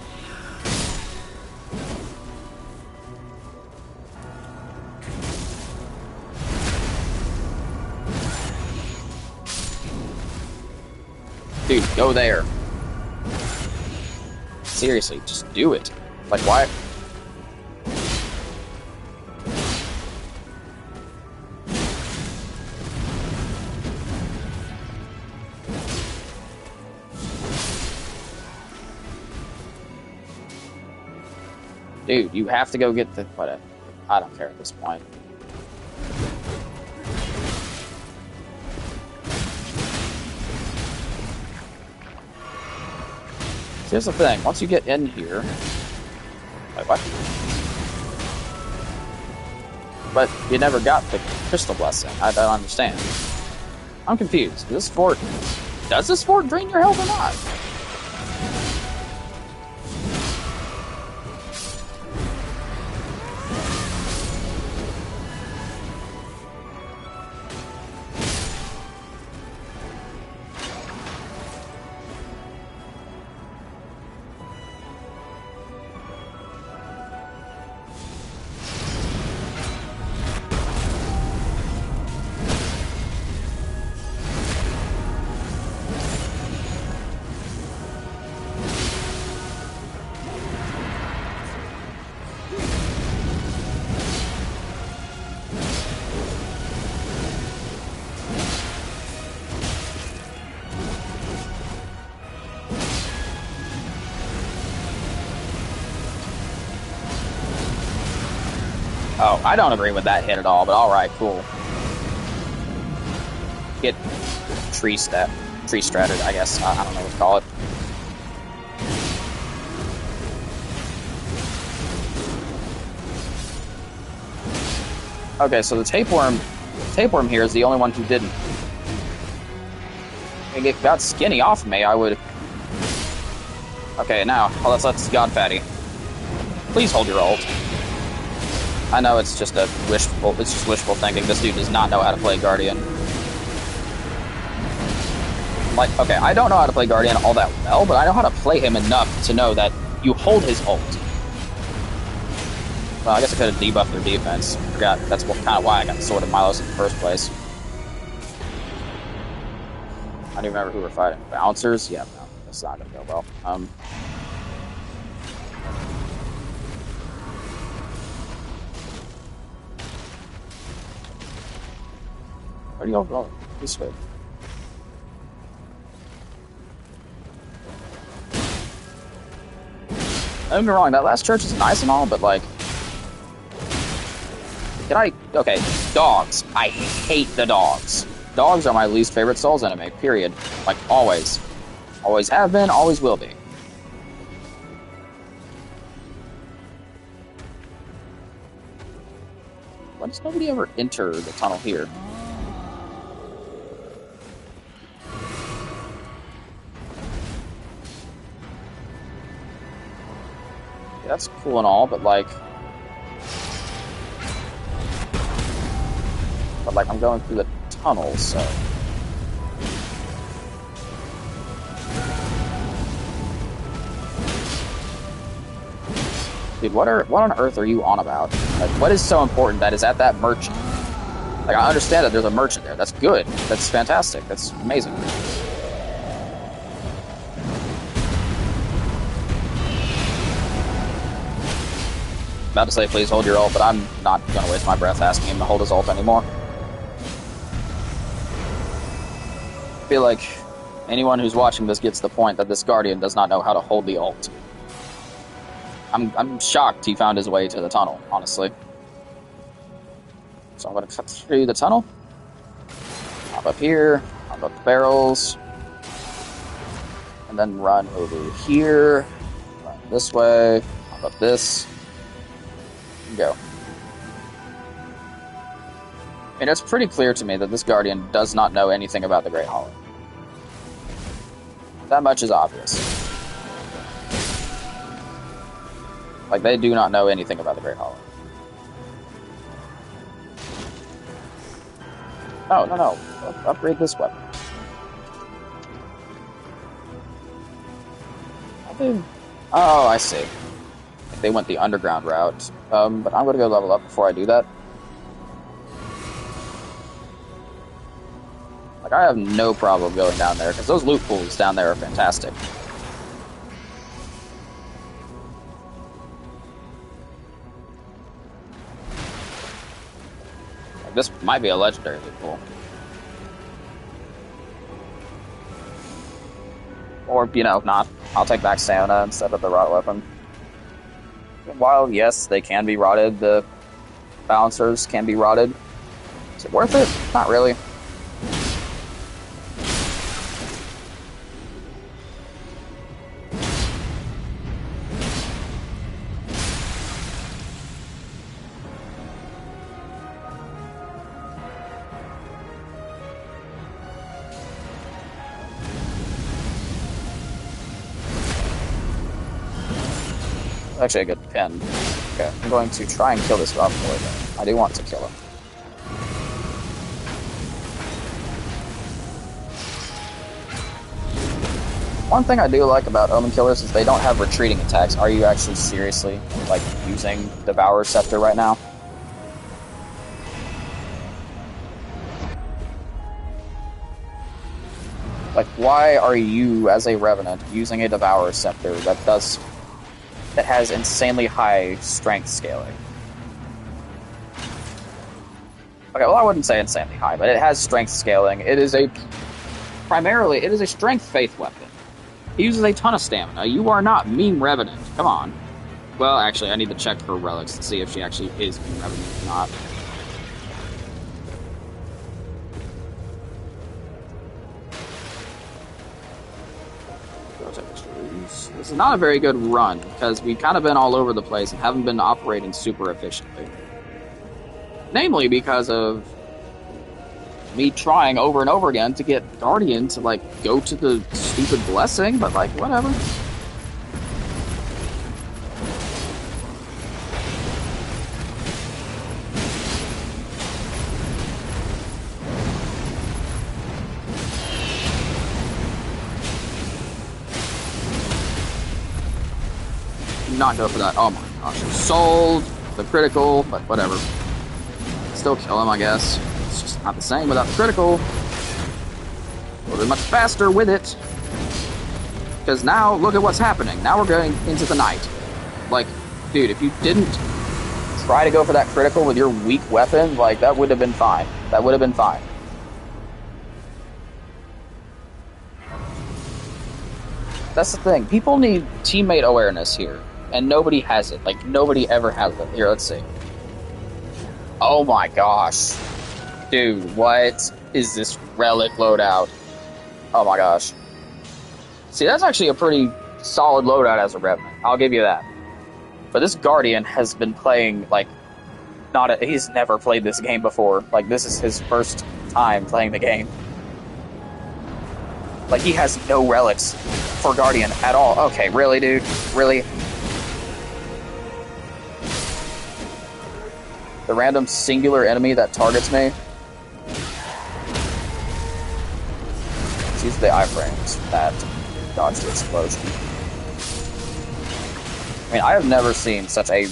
Dude, go there. Seriously, just do it. Like, why? Dude, you have to go get the... Whatever. I don't care at this point. Here's the thing. Once you get in here... Wait, what? But you never got the crystal blessing. I don't understand. I'm confused. Does this fort drain your health or not? Oh, I don't agree with that hit at all, but alright, cool. Get tree stratted, I guess. I don't know what to call it. Okay, so the tapeworm here is the only one who didn't. If it got skinny off of me, I would... Okay, now, let's God Fatty. Please hold your ult. I know it's just wishful thinking. This dude does not know how to play Guardian. Like, okay, I don't know how to play Guardian all that well, but I know how to play him enough to know that you hold his ult. Well, I guess I could have debuffed their defense. Forgot that's kind of why I got Sword of Milos in the first place. I don't even remember who we're fighting. Bouncers? Yeah, no, that's not gonna go well. Where do you all go? This way. Don't get me wrong, that last church is nice and all, but like... Okay, dogs. I hate the dogs. Dogs are my least favorite Souls enemy, period. Like, always. Always have been, always will be. Why does nobody ever enter the tunnel here? Yeah, that's cool and all, but like... I'm going through the tunnel, so... Dude, what on earth are you on about? Like, what is so important that is at that merchant? Like, I understand that there's a merchant there. That's good. That's fantastic. That's amazing. About to say, please hold your ult, but I'm not going to waste my breath asking him to hold his ult anymore. I feel like anyone who's watching this gets the point that this Guardian does not know how to hold the ult. I'm shocked he found his way to the tunnel, honestly. So I'm going to cut through the tunnel. Hop up here, hop up the barrels. And then run over here. Run this way, hop up this. And go. I mean, it's pretty clear to me that this Guardian does not know anything about the Great Hollow. That much is obvious. Like, they do not know anything about the Great Hollow. Oh, no. Upgrade this weapon. Oh, I see. They went the underground route. But I'm going to go level up before I do that. Like, I have no problem going down there, because those loot pools down there are fantastic. Like, this might be a legendary loot pool. Or, you know, not. I'll take back stamina instead of the rot weapon. While, yes, they can be rotted, the balancers can be rotted. Is it worth it? Not really. actually a good pin. Okay, I'm going to try and kill this Rob boy, though. I do want to kill him. One thing I do like about Omen Killers is they don't have retreating attacks. Are you actually seriously, like, using Devourer's Scepter right now? Like, why are you, as a Revenant, using a Devourer's Scepter that has insanely high strength scaling? Okay, well, I wouldn't say insanely high, but it has strength scaling. It is primarily a strength faith weapon. He uses a ton of stamina. You are not meme Revenant. Come on. Well, actually, I need to check her relics to see if she actually is meme Revenant or not. This is not a very good run, because we've kind of been all over the place and haven't been operating super efficiently. Namely because of me trying over and over again to get Guardian to, like, go to the stupid blessing, but, like, whatever. Do not go for that. Oh my gosh. Sold the critical, but whatever. Still kill him, I guess. It's just not the same without the critical. We'll be much faster with it. Because now, look at what's happening. Now we're going into the night. Like, dude, if you didn't try to go for that critical with your weak weapon, like, that would have been fine. That would have been fine. That's the thing. People need teammate awareness here. And nobody has it. Like, nobody ever has it. Here, let's see. Oh my gosh. Dude, what is this relic loadout? Oh my gosh. See, that's actually a pretty solid loadout as a Revenant. I'll give you that. But this Guardian has been playing, like, he's never played this game before. Like, this is his first time playing the game. Like, he has no relics for Guardian at all. Okay, really, dude? Really? The random singular enemy that targets me. Let's use the iframes that dodge the explosion. I mean, I have never seen such a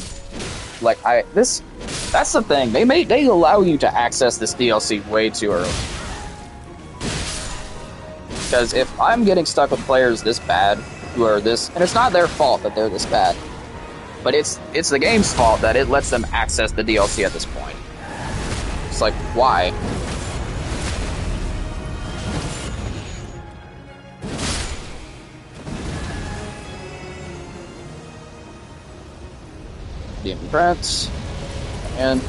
that's the thing. They allow you to access this DLC way too early. Because if I'm getting stuck with players this bad, who are this, and it's not their fault that they're this bad, but it's the game's fault that it lets them access the DLC at this point. It's like, why? DM Prince, and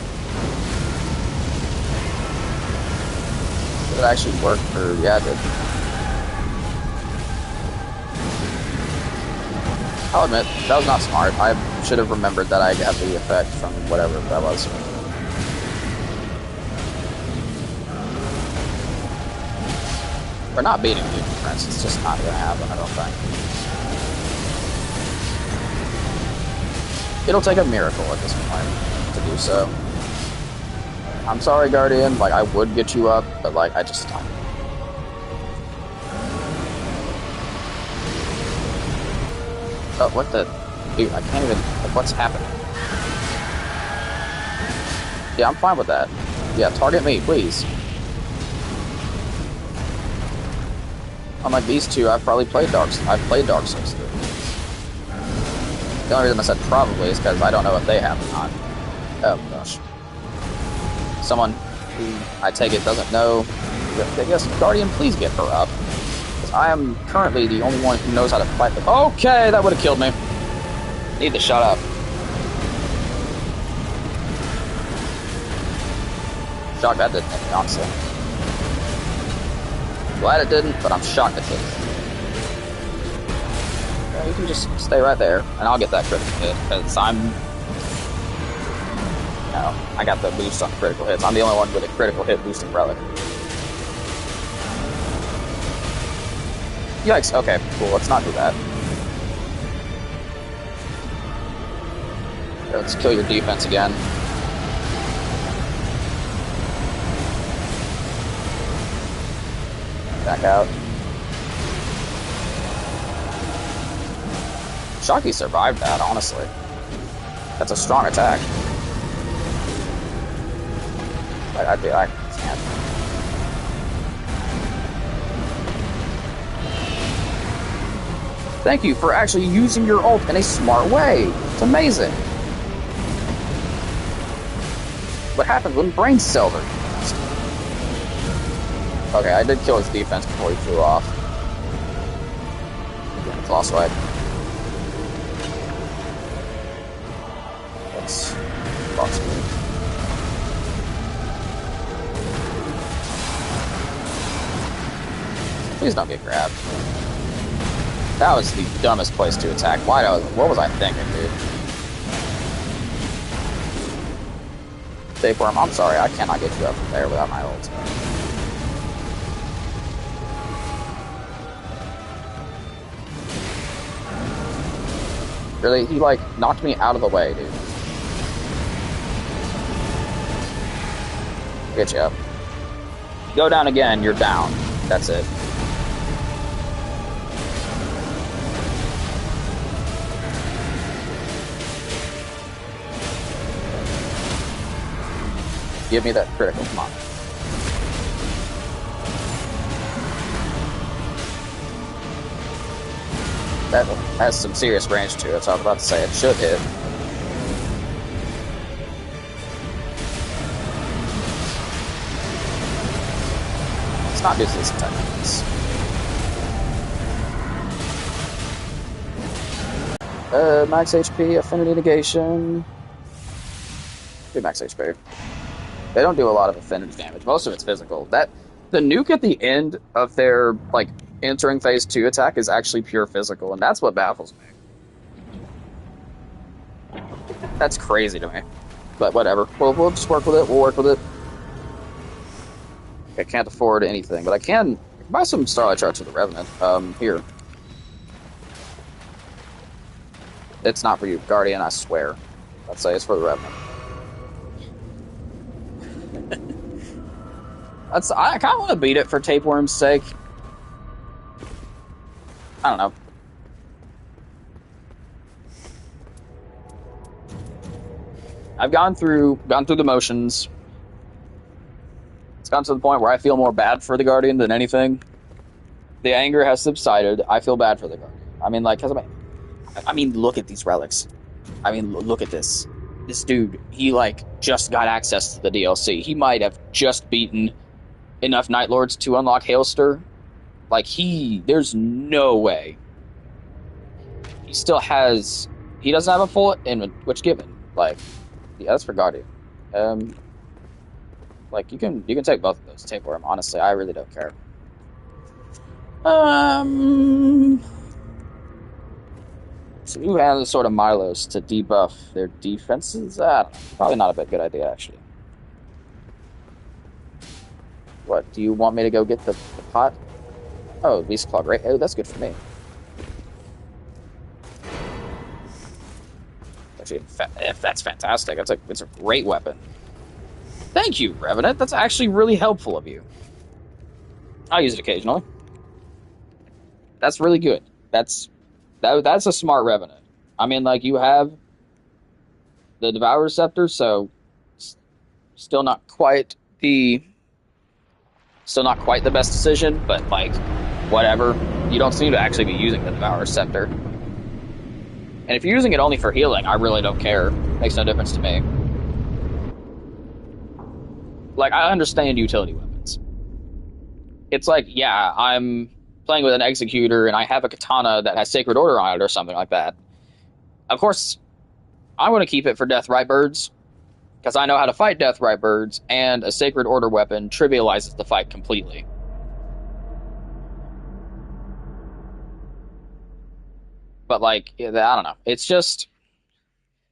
did it actually work? Or yeah, it did. I'll admit, that was not smart. I should have remembered that I got the effect from whatever that was. We're not beating Demon Prince. It's just not going to happen, I don't think. It'll take a miracle at this point to do so. I'm sorry, Guardian. Like, I would get you up, but, like, I just don't. Oh, what the? Dude, I can't even. Like, what's happening? Yeah, I'm fine with that. Yeah, target me, please. Unlike these two, I've played Dark Souls 3. The only reason I said probably is because I don't know if they have or not. Oh, gosh. Someone who I take it doesn't know. I guess, Guardian, please get her up. I am currently the only one who knows how to fight the— Okay, that would have killed me. Need to shut up. Shocked that didn't hit me, honestly. Glad it didn't, but I'm shocked it didn't. Yeah, you can just stay right there, and I'll get that critical hit, because I got the boost on critical hits. I'm the only one with a critical hit boosting relic. Yikes, okay, cool, let's not do that. Let's kill your defense again. Back out. Shocked he survived that, honestly. That's a strong attack. I can't. Thank you for actually using your ult in a smart way. It's amazing. What happens when brain cells are used? Okay, I did kill his defense before he flew off. Again, it's lost right. Let's box move. Please don't get grabbed. That was the dumbest place to attack. What was I thinking, dude? Tapeworm, I'm sorry, I cannot get you up from there without my ult. Really? He, like, knocked me out of the way, dude. Get you up. Go down again, you're down. That's it. Give me that critical, come on. That has some serious range to it, so I was about to say it should hit. Let's not do this techniques. Max HP, affinity negation. Do max HP. They don't do a lot of affinity damage. Most of it's physical. The nuke at the end of their, like, entering phase 2 attack is actually pure physical, and that's what baffles me. That's crazy to me. But whatever. We'll just work with it. We'll work with it. I can't afford anything, but I can buy some Starlight Charts with the Revenant. Here. It's not for you, Guardian, I swear. I'd say it's for the Revenant. I kind of want to beat it for Tapeworm's sake. I don't know. I've gone through the motions. It's gotten to the point where I feel more bad for the Guardian than anything. The anger has subsided. I feel bad for the Guardian. I mean, like, look at these relics. I mean, look at this. This dude, he, like, just got access to the DLC. He might have just beaten enough Night Lords to unlock Hailster. Like, there's no way. He still has, he doesn't have a full, which given, like, yeah, that's for Guardian. Like, you can take both of those, Tapeworm, honestly, I really don't care. So you have the sort of Milos to debuff their defenses? Probably not a good idea, actually. What, do you want me to go get the pot? Oh, Beast Claw, great. Oh, that's good for me. Actually, that's fantastic. It's a great weapon. Thank you, Revenant. That's actually really helpful of you. I'll use it occasionally. That's really good. That's a smart Revenant. I mean, like, you have the Devour Scepter, so still not quite the best decision, but, like, whatever. You don't seem to actually be using the Devour Scepter. And if you're using it only for healing, I really don't care. Makes no difference to me. Like, I understand utility weapons. It's like, yeah, I'm playing with an Executor and I have a katana that has Sacred Order on it or something like that. Of course, I want to keep it for Deathrite Birds, because I know how to fight Deathrite Birds, and a Sacred Order weapon trivializes the fight completely. But, like, I don't know. It's just,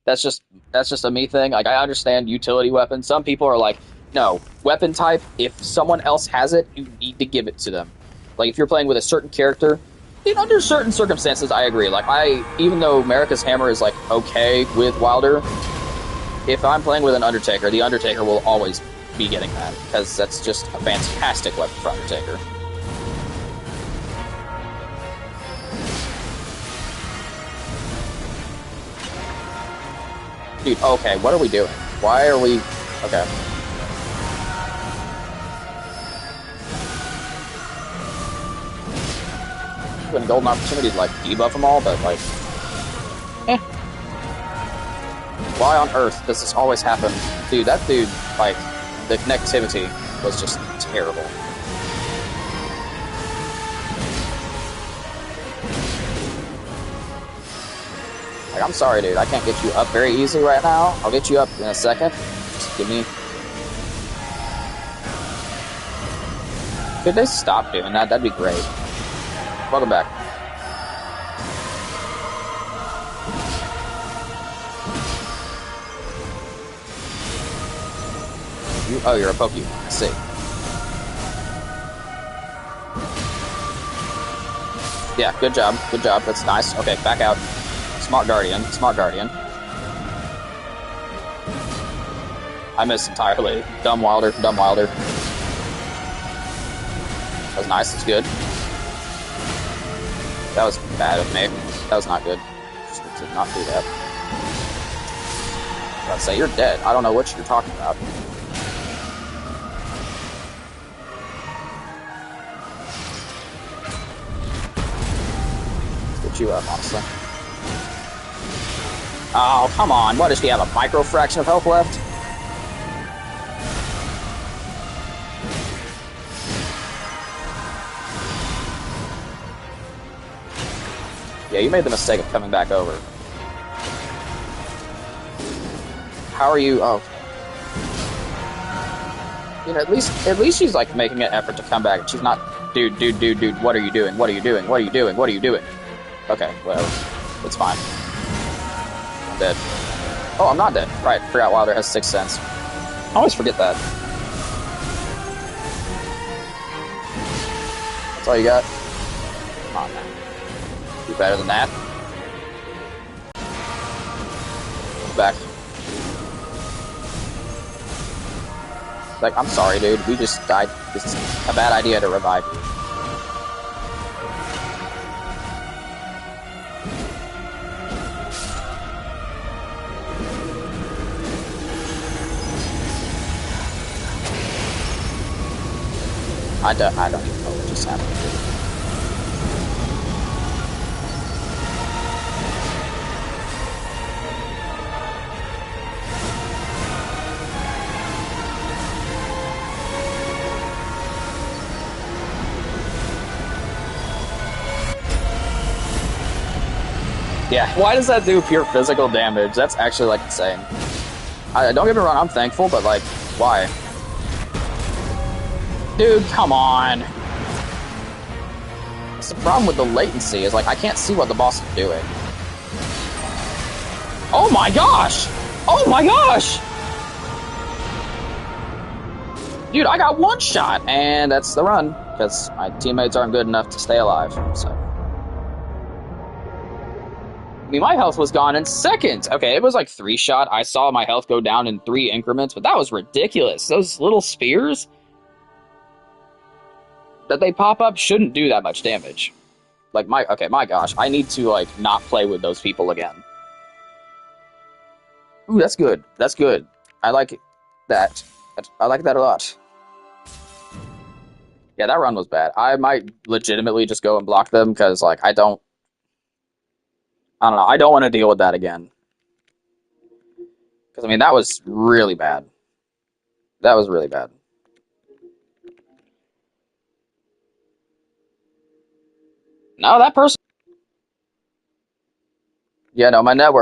that's just a me thing. Like, I understand utility weapons. Some people are like, no, weapon type, if someone else has it, you need to give it to them. Like, if you're playing with a certain character In under certain circumstances, I agree. Like even though America's Hammer is like okay with Wilder, if I'm playing with an Undertaker, the Undertaker will always be getting that because that's just a fantastic weapon for Undertaker. Dude, okay, what are we doing? Why are we... Okay. When a golden opportunity to, like, debuff them all, but, like... Eh. Why on earth does this always happen? Dude, that dude, like, the connectivity was just terrible. Like, I'm sorry, dude. I can't get you up very easily right now. I'll get you up in a second. Just give me... Could they stop doing that? That'd be great. Welcome back. Oh, you're a Pokemon. I see. Yeah, good job. Good job. That's nice. Okay, back out. Smart Guardian. Smart Guardian. I missed entirely. Dumb Wilder. Dumb Wilder. That was nice. That's good. That was bad of me. That was not good. Just did not do that. I was about to say, you're dead. I don't know what you're talking about. Let's get you up, honestly. Oh, come on. What, does he have a micro fraction of health left? Yeah, you made the mistake of coming back over. How are you? Oh. You know, at least she's like making an effort to come back. She's not, dude, what are you doing? What are you doing? What are you doing? What are you doing? Okay, whatever. It's fine. I'm dead. Oh, I'm not dead. Right, forgot Wilder has 6 cents. I always forget that. That's all you got? Come on, man. Do better than that. Back. Like, I'm sorry, dude. We just died. This is a bad idea to revive you. I don't even know what just happened. Yeah, why does that do pure physical damage? That's actually, like, insane. Don't get me wrong, I'm thankful, but, like, why? Dude, come on! That's the problem with the latency, is, like, I can't see what the boss is doing. Oh my gosh! Oh my gosh! Dude, I got one shot, and that's the run, because my teammates aren't good enough to stay alive, so... I mean, my health was gone in seconds. Okay, it was like 3 shot. I saw my health go down in 3 increments, but that was ridiculous. Those little spears that they pop up shouldn't do that much damage. Like, my gosh. I need to, like, not play with those people again. Ooh, that's good. That's good. I like that. I like that a lot. Yeah, that run was bad. I might legitimately just go and block them, because, like, I don't know. I don't want to deal with that again. Because, I mean, that was really bad. That was really bad. No, that person... Yeah, no, my network